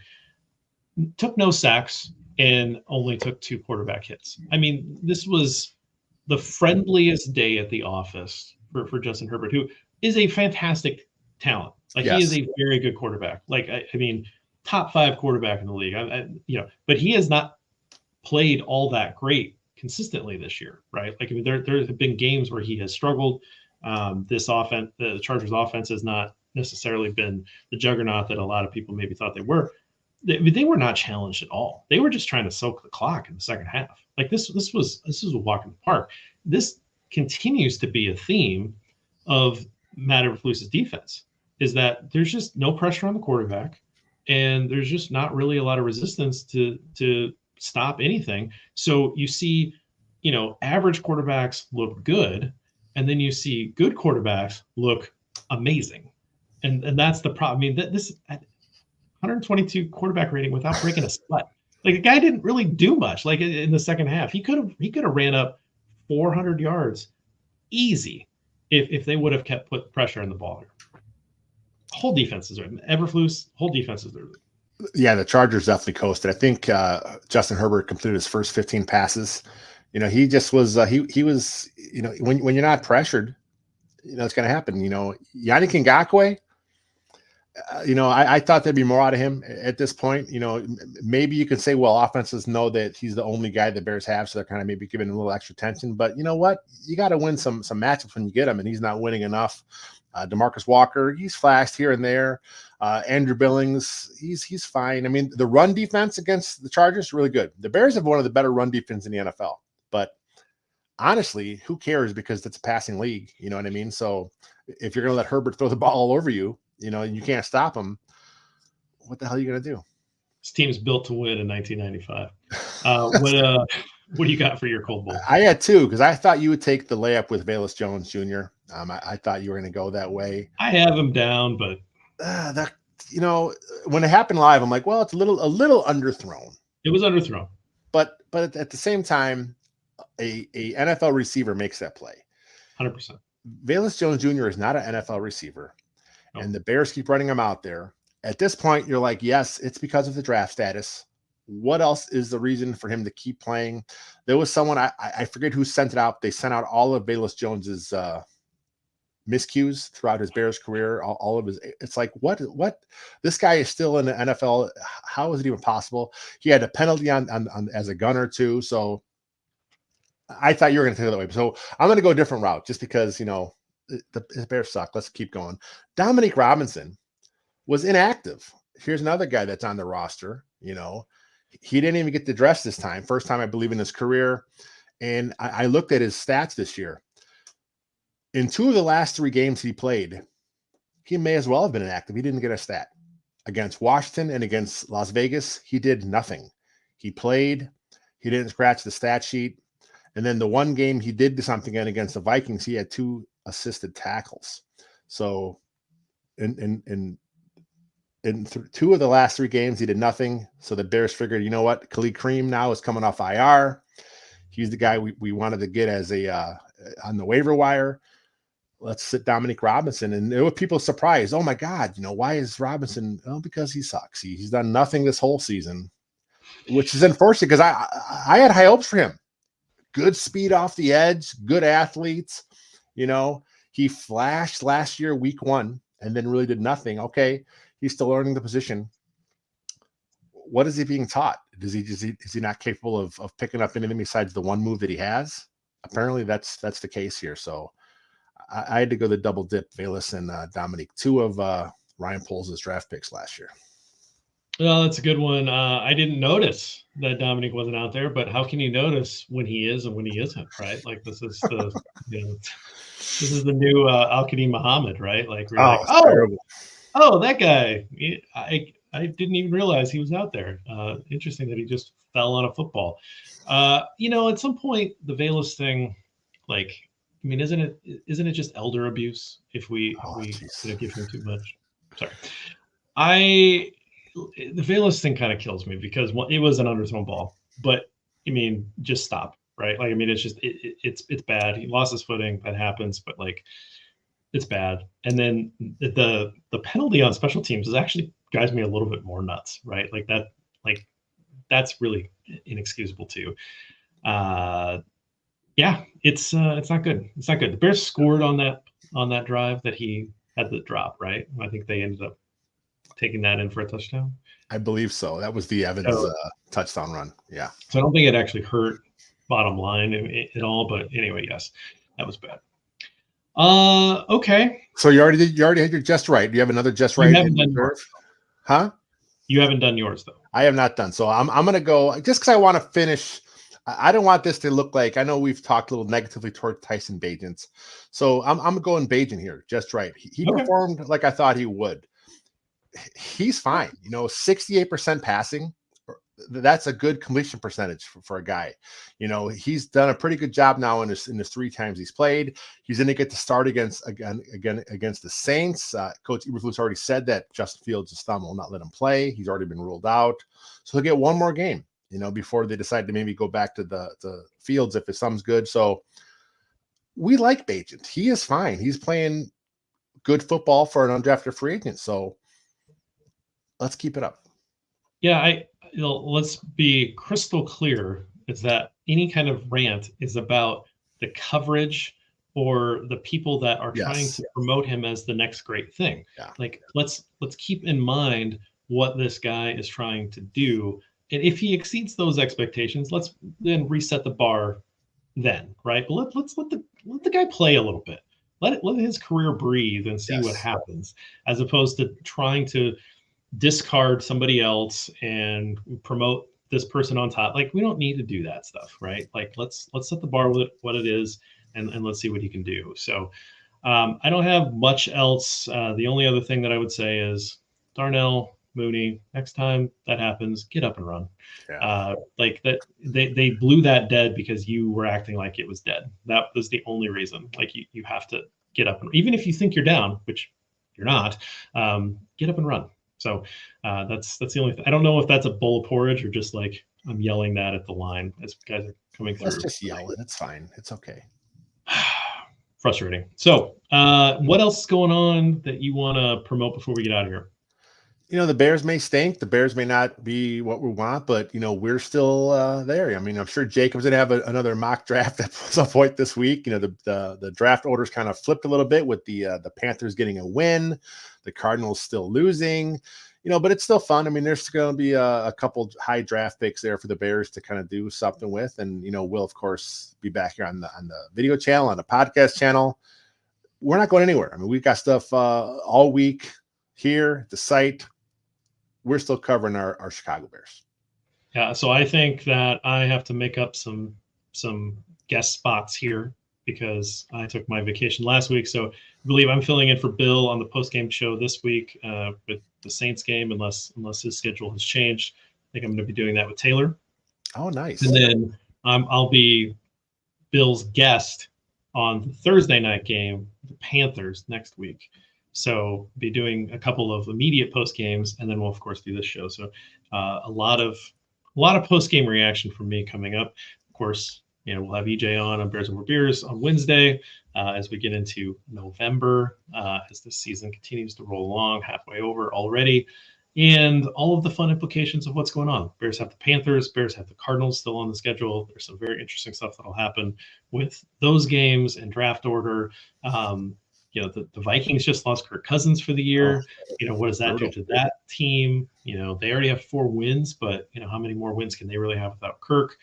Took no sacks and only took 2 quarterback hits. I mean, this was the friendliest day at the office for Justin Herbert, who is a fantastic talent. Like He is a very good quarterback. Like, I mean, top 5 quarterback in the league. But he has not played all that great consistently this year, right? Like, I mean, there have been games where he has struggled. This offense, the Chargers offense, has not necessarily been the juggernaut that a lot of people maybe thought they were. They were not challenged at all. They were just trying to soak the clock in the second half. Like this was a walk in the park. This continues to be a theme of Matt Eberflus's defense, is that there's just no pressure on the quarterback, and there's just not really a lot of resistance to stop anything. So you see, average quarterbacks look good, and then you see good quarterbacks look amazing, and that's the problem. I mean, this 122 quarterback rating without breaking a sweat. Like, the guy didn't really do much. Like, in the second half, he could have ran up 400 yards easy if they would have put pressure on the ball here. Whole defense is there. Eberflus, whole defense is there. Yeah, the Chargers definitely coasted. I think Justin Herbert completed his first 15 passes. He just was he was, when you're not pressured, it's going to happen. Yannick Ngakoue, I thought there'd be more out of him at this point. Maybe you can say, well, offenses know that he's the only guy the Bears have, so they're kind of maybe giving him a little extra attention. But you know what? You got to win some matchups when you get him, and he's not winning enough. DeMarcus Walker, he's flashed here and there. Andrew Billings, he's fine. I mean, the run defense against the Chargers is really good. The Bears have one of the better run defense in the NFL. But honestly, who cares, because it's a passing league, you know what I mean? So if you're going to let Herbert throw the ball all over you, and you can't stop him, what the hell are you going to do? This team's built to win in 1995. What do you got for your cold bowl? I had 2, because I thought you would take the layup with Velus Jones Jr. I thought you were going to go that way. I have him down, but when it happened live, I'm like, well, it's a little underthrown. It was underthrown. But at the same time, a NFL receiver makes that play. 100%. Velus Jones Jr. is not an NFL receiver, Nope. and the Bears keep running him out there. At this point, you're like, yes, it's because of the draft status. What else is the reason for him to keep playing? There was someone, I forget who sent it out. They sent out all of Velus Jones's miscues throughout his Bears career, all of his. It's like, what? This guy is still in the NFL. How is it even possible? He had a penalty on as a gunner too. So I thought you were going to take it that way. So I'm going to go a different route just because, the Bears suck. Let's keep going. Dominique Robinson was inactive. Here's another guy that's on the roster. He didn't even get to dress this time. First time, I believe, in his career. And I looked at his stats this year. In 2 of the last 3 games he played, he may as well have been inactive. He didn't get a stat. Against Washington and against Las Vegas, he did nothing. He played. He didn't scratch the stat sheet. And then the one game he did do something in against the Vikings, he had 2 assisted tackles. So in 2 of the last 3 games, he did nothing. So the Bears figured, you know what? Khalid Kareem now is coming off IR. He's the guy we wanted to get as on the waiver wire. Let's sit Dominique Robinson. And there were people surprised. Oh my God, why is Robinson? Well, because he sucks. He's done nothing this whole season, which is unfortunate because I had high hopes for him. Good speed off the edge, good athletes. He flashed last year, week 1, and then really did nothing. Okay, he's still learning the position. What is he being taught? Is he not capable of picking up anything besides the one move that he has? Apparently, that's the case here. So I had to go the double dip, Velus and Dominique, 2 of Ryan Poles' draft picks last year. Well, that's a good one. I didn't notice that Dominic wasn't out there, but how can you notice when he is and when he isn't, right? Like this is the this is the new Al-Qadim Muhammad, right? Like we're that guy. I didn't even realize he was out there. Interesting that he just fell on a football. At some point the Velus thing, isn't it just elder abuse if we give him too much? Sorry. The Velus thing kind of kills me because it was an underthrown ball, but just stop, right? It's just it's bad. He lost his footing. That happens, but it's bad. And then the penalty on special teams is actually drives me a little bit more nuts, right? That's really inexcusable too. It's not good. It's not good. The Bears scored on that drive that he had the drop, right? I think they ended up taking that in for a touchdown. I believe so. That was the Evans touchdown run. Yeah. So I don't think it actually hurt bottom line at all, but anyway, yes, that was bad. Okay. So you already had your just right. Do you have another just right? You haven't done yours. Huh? You haven't done yours though. I have not done. So I'm going to go just because I want to finish. I don't want this to look like, I know we've talked a little negatively toward Tyson Bagent. So I'm going Bagent here. Just right. He performed like I thought he would. He's fine. 68% passing. That's a good completion percentage for a guy. He's done a pretty good job now in his 3 times he's played. He's going to get to start against the Saints. Coach Eberflus already said that Justin Fields' thumb will not let him play. He's already been ruled out. So he'll get one more game, before they decide to maybe go back to the Fields if his thumb's good. So we like Bagent. He is fine. He's playing good football for an undrafted free agent. So let's keep it up. Yeah, let's be crystal clear is that any kind of rant is about the coverage or the people that are trying to promote him as the next great thing. Yeah. Let's keep in mind what this guy is trying to do. And if he exceeds those expectations, let's then reset the bar then, right? But let's let the guy play a little bit. Let his career breathe and see what happens, as opposed to trying to discard somebody else and promote this person on top. We don't need to do that stuff, right? Let's set the bar with what it is and let's see what he can do. So I don't have much else. The only other thing that I would say is Darnell Mooney, next time that happens, get up and run. Yeah. That they blew that dead because you were acting like it was dead. That was the only reason. You have to get up, and even if you think you're down, which you're not, get up and run. So that's the only thing. I don't know if that's a bowl of porridge or just I'm yelling that at the line as guys are coming through. Let's just yell it. It's fine. It's okay. Frustrating. So, what else is going on that you want to promote before we get out of here? The Bears may stink. The Bears may not be what we want, but we're still there. I mean, I'm sure Jacob's gonna have another mock draft at some point this week. The draft orders kind of flipped a little bit with the Panthers getting a win, the Cardinals still losing. But it's still fun. I mean, there's going to be a couple high draft picks there for the Bears to kind of do something with, and we'll of course be back here on the video channel, on the podcast channel. We're not going anywhere. I mean, we've got stuff all week here at the site. We're still covering our Chicago Bears. Yeah, so I think that I have to make up some guest spots here because I took my vacation last week. So I believe I'm filling in for Bill on the post-game show this week with the Saints game, unless his schedule has changed. I think I'm going to be doing that with Taylor. Oh, nice. And then I'll be Bill's guest on the Thursday night game, the Panthers, next week. So be doing a couple of immediate post games, and then we'll of course do this show. So a lot of post game reaction from me coming up. Of course, we'll have EJ on Bears Over Beers on Wednesday as we get into November, as this season continues to roll along, halfway over already, and all of the fun implications of what's going on. Bears have the Panthers, Bears have the Cardinals still on the schedule. There's some very interesting stuff that'll happen with those games and draft order. The Vikings just lost Kirk Cousins for the year. What does that do to that team? They already have 4 wins, but how many more wins can they really have without Kirk?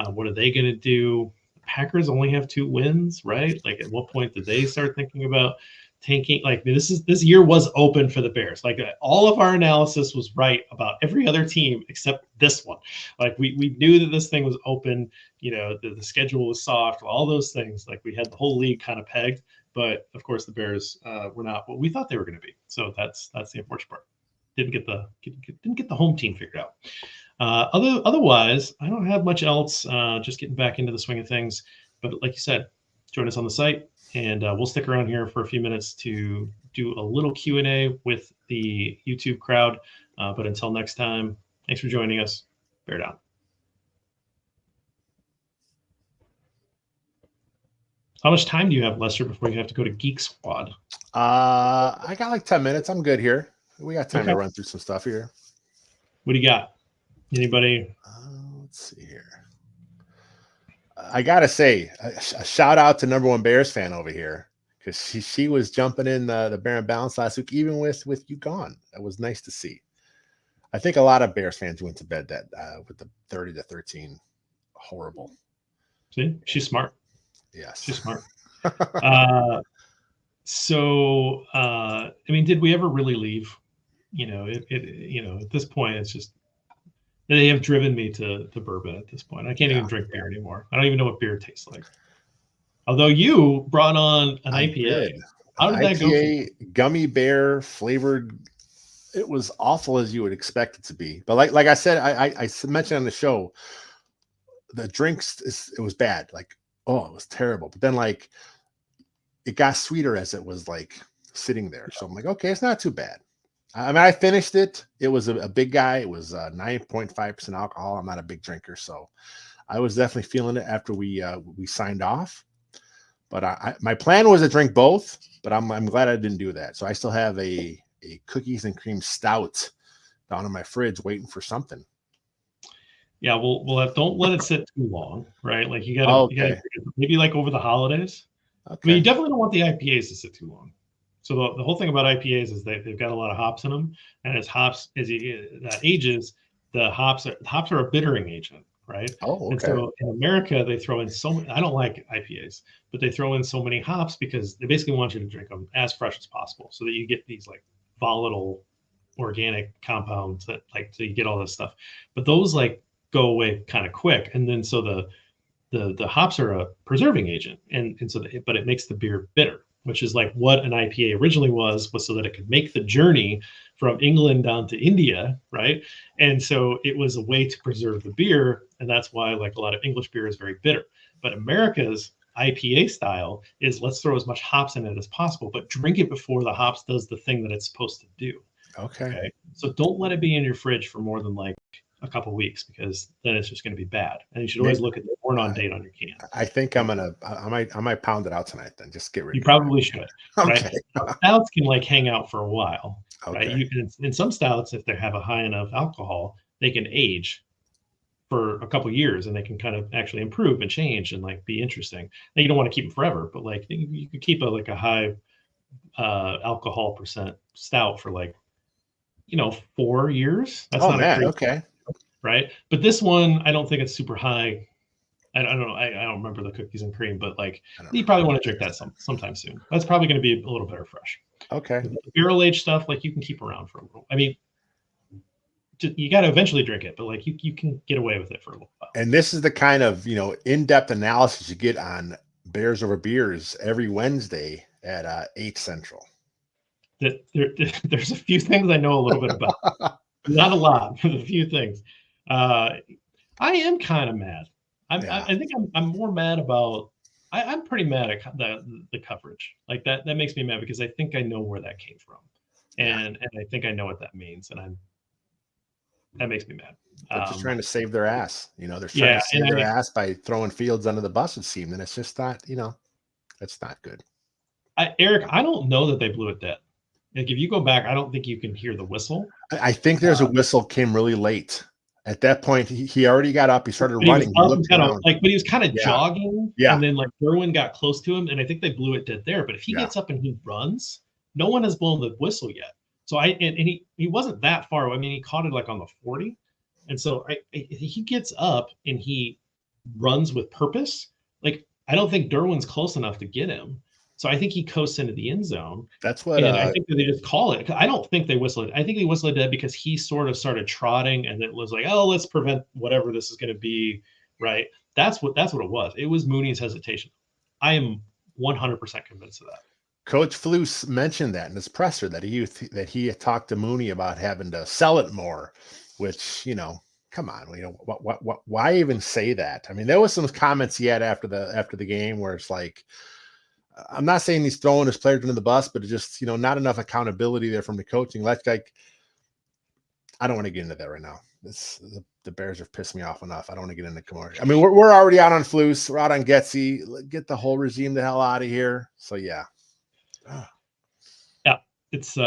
What are they going to do? The Packers only have 2 wins, right? Like, at what point did they start thinking about tanking? Like, this year was open for the Bears. Like, all of our analysis was right about every other team except this one. Like, we knew that this thing was open. The schedule was soft. All those things. Like, we had the whole league kind of pegged. But of course, the Bears were not what we thought they were going to be. So that's the unfortunate part. Didn't get the home team figured out. Otherwise, I don't have much else. Just getting back into the swing of things. But like you said, join us on the site, and we'll stick around here for a few minutes to do a little Q&A with the YouTube crowd. But until next time, thanks for joining us. Bear down. How much time do you have, Lester, before you have to go to Geek Squad? I got like 10 minutes. I'm good here. We got time to run through some stuff here. What do you got? Anybody? Let's see here. I got to say, a shout out to number 1 Bears fan over here, because she was jumping in the Bear and Balance last week, even with you gone. That was nice to see. I think a lot of Bears fans went to bed that with the 30-13. Horrible. See, she's smart. Yes, she's smart. So, I mean, did we ever really leave? At this point, it's just they have driven me to bourbon at this point. I can't even drink beer anymore. I don't even know what beer tastes like. Although you brought on an IPA. How did that go? IPA, gummy bear flavored. It was awful as you would expect it to be. But like I said, I mentioned on the show, the drinks, it was bad. Like, oh, it was terrible. But then like it got sweeter as it was like sitting there. So I'm like, okay, it's not too bad. I mean, I finished it. It was a big guy. It was 9.5% alcohol. I'm not a big drinker, so I was definitely feeling it after we signed off. But my plan was to drink both, but I'm glad I didn't do that. So I still have a cookies and cream stout down in my fridge waiting for something. Yeah, we'll have, don't let it sit too long, right? Like you gotta maybe like over the holidays. Okay. I mean, you definitely don't want the IPAs to sit too long. So the whole thing about IPAs is they've got a lot of hops in them, and as that ages, the hops are a bittering agent, right? Oh, okay. And so in America, they throw in so many. I don't like IPAs, but they throw in so many hops because they basically want you to drink them as fresh as possible, so that you get these like volatile organic compounds so you get all this stuff. But those like go away kind of quick, and then so the hops are a preserving agent, and so but it makes the beer bitter, which is like what an IPA originally was so that it could make the journey from England down to India, right? And so it was a way to preserve the beer, and that's why like a lot of English beer is very bitter. But America's IPA style is let's throw as much hops in it as possible, but drink it before the hops does the thing that it's supposed to do. Okay. So don't let it be in your fridge for more than like a couple weeks, because then it's just going to be bad. And you should always look at the born on date on your can. I think I might pound it out tonight. Then just get rid. You probably should. Okay. Right? Stouts can like hang out for a while. Okay. Right? You can, in some stouts, if they have a high enough alcohol, they can age for a couple years, and they can kind of actually improve and change and like be interesting. Now, you don't want to keep them forever, but like you could keep a high alcohol percent stout for like 4 years. That's not man, okay. Right? But this one, I don't think it's super high. I don't know. I don't remember the cookies and cream, but like you probably want to drink that sometime soon. That's probably going to be a little better fresh. Okay. Barrel aged stuff, like you can keep around for a little. I mean, you got to eventually drink it, but like you can get away with it for a little while. And this is the kind of in-depth analysis you get on Bears Over Beers every Wednesday at 8 Central. There's a few things I know a little bit about. Not a lot, but a few things. I am kind of mad. I think I'm more mad about. I'm pretty mad at the coverage. Like that makes me mad, because I think I know where that came from, and I think I know what that means, and that makes me mad. They're just trying to save their ass. They're trying to save their ass by throwing Fields under the bus, it seemed, and it's just not. That's not good. Eric, I don't know that they blew it dead. Like if you go back, I don't think you can hear the whistle. I think there's a whistle came really late. At that point, he already got up. He started running. But he was kind of jogging. Yeah. And then like Derwin got close to him, and I think they blew it dead there. But if he gets up and he runs, no one has blown the whistle yet. So he wasn't that far away. I mean, he caught it like on the 40. And so he gets up and he runs with purpose. Like I don't think Derwin's close enough to get him. So I think he coasts into the end zone. That's what I think that they just call it. I don't think they whistle it. I think they whistle it dead because he sort of started trotting, and it was like, oh, let's prevent whatever this is going to be. Right. That's what it was. It was Mooney's hesitation. I am 100% convinced of that. Coach Flus mentioned that in his presser that he had talked to Mooney about having to sell it more, which, come on, why even say that? I mean, there was some comments he had after the game where it's like, I'm not saying he's throwing his players under the bus, but it's just, not enough accountability there from the coaching. Like, I don't want to get into that right now. The Bears have pissed me off enough. I don't want to get into Kamari. I mean, we're already out on Flus. We're out on Getsy. Get the whole regime the hell out of here. So yeah. Yeah, it's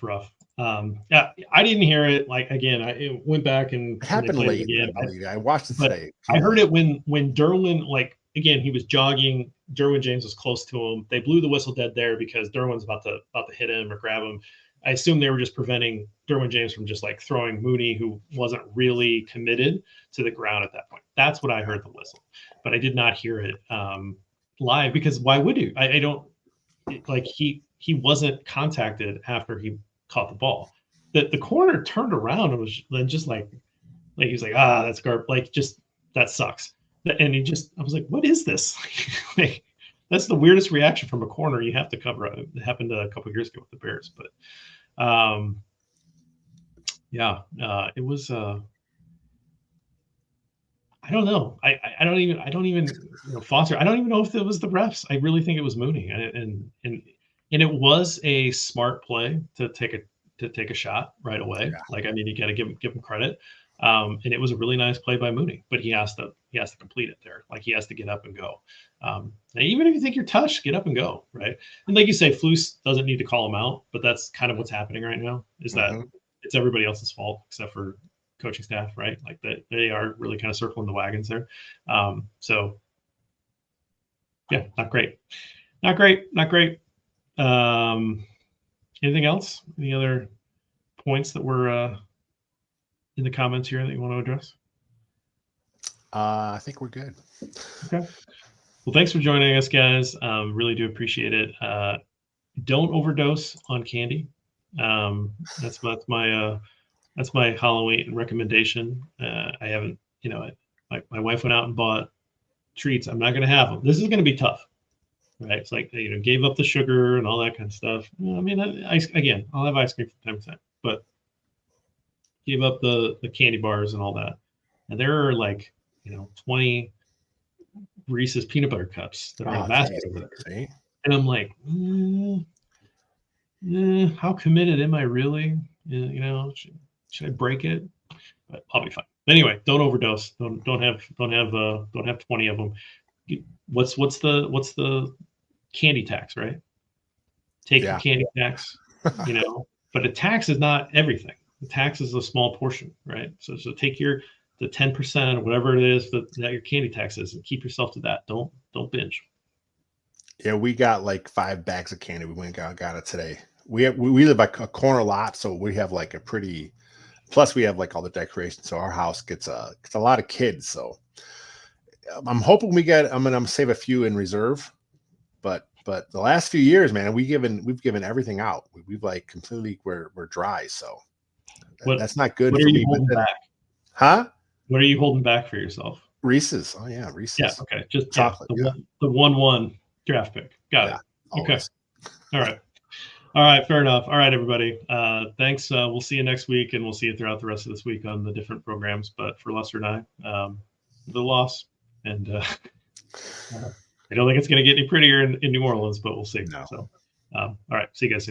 rough. Yeah, I didn't hear it. Like again, I went back and it happened late. Again. I watched it today. I heard it when Derwin, like again, he was jogging. Derwin James was close to him. They blew the whistle dead there because Derwin's about to hit him or grab him. I assume they were just preventing Derwin James from just like throwing Mooney, who wasn't really committed, to the ground at that point. That's what I heard the whistle, but I did not hear it live, because why would you? I don't like he wasn't contacted after he caught the ball. The corner turned around and was then just like he was like, that's garbage. Like just that sucks. And I was like, what is this? Like, that's the weirdest reaction from a corner you have to cover up. It happened a couple of years ago with the Bears, but it was I don't know. I don't even Foster. I don't even know if it was the refs. I really think it was Mooney, and it was a smart play to take a shot right away. Yeah. Like, I mean, you got to give him credit. And it was a really nice play by Mooney, but he has to complete it there. Like, he has to get up and go. Even if you think you're touched, get up and go, right? And like you say, Flus doesn't need to call him out, but that's kind of what's happening right now. Is that it's everybody else's fault except for coaching staff, right? Like they are really kind of circling the wagons there. So yeah, not great. Anything else? Any other points that were in the comments here that you want to address? I think we're good. Okay. Well, thanks for joining us, guys. Really do appreciate it. Don't overdose on candy. That's my Halloween recommendation. I haven't, my wife went out and bought treats. I'm not going to have them. This is going to be tough, right? It's like, gave up the sugar and all that kind of stuff. I mean, I'll have ice cream from time to time, but gave up the candy bars and all that. And there are like, 20 Reese's peanut butter cups that are in a basket over there. And I'm like, how committed am I really? Should I break it? but I'll be fine. Anyway, don't overdose. Don't have 20 of them. What's the candy tax, right? Take the candy tax, but a tax is not everything. The tax is a small portion, right? So take the 10% or whatever it is that your candy tax is, and keep yourself to that. Don't binge. Yeah, we got like 5 bags of candy. We went and got it today. We live like a corner lot, so we have like a pretty. Plus, we have like all the decorations, so our house gets a lot of kids. So I'm hoping we get. I'm gonna save a few in reserve, but the last few years, man, we've given everything out. We've like completely we're dry. So that's not good for me. Holding back? Huh? What are you holding back for yourself? Reese's. Oh yeah, Reese's. Yeah. Okay. Just chocolate. The 1-1 draft pick. Got it. Always. Okay. All right. Fair enough. All right, everybody. Thanks. We'll see you next week, and we'll see you throughout the rest of this week on the different programs. But for Lester and I, the loss, and I don't think it's going to get any prettier in New Orleans, but we'll see. No. So, all right. See you guys soon.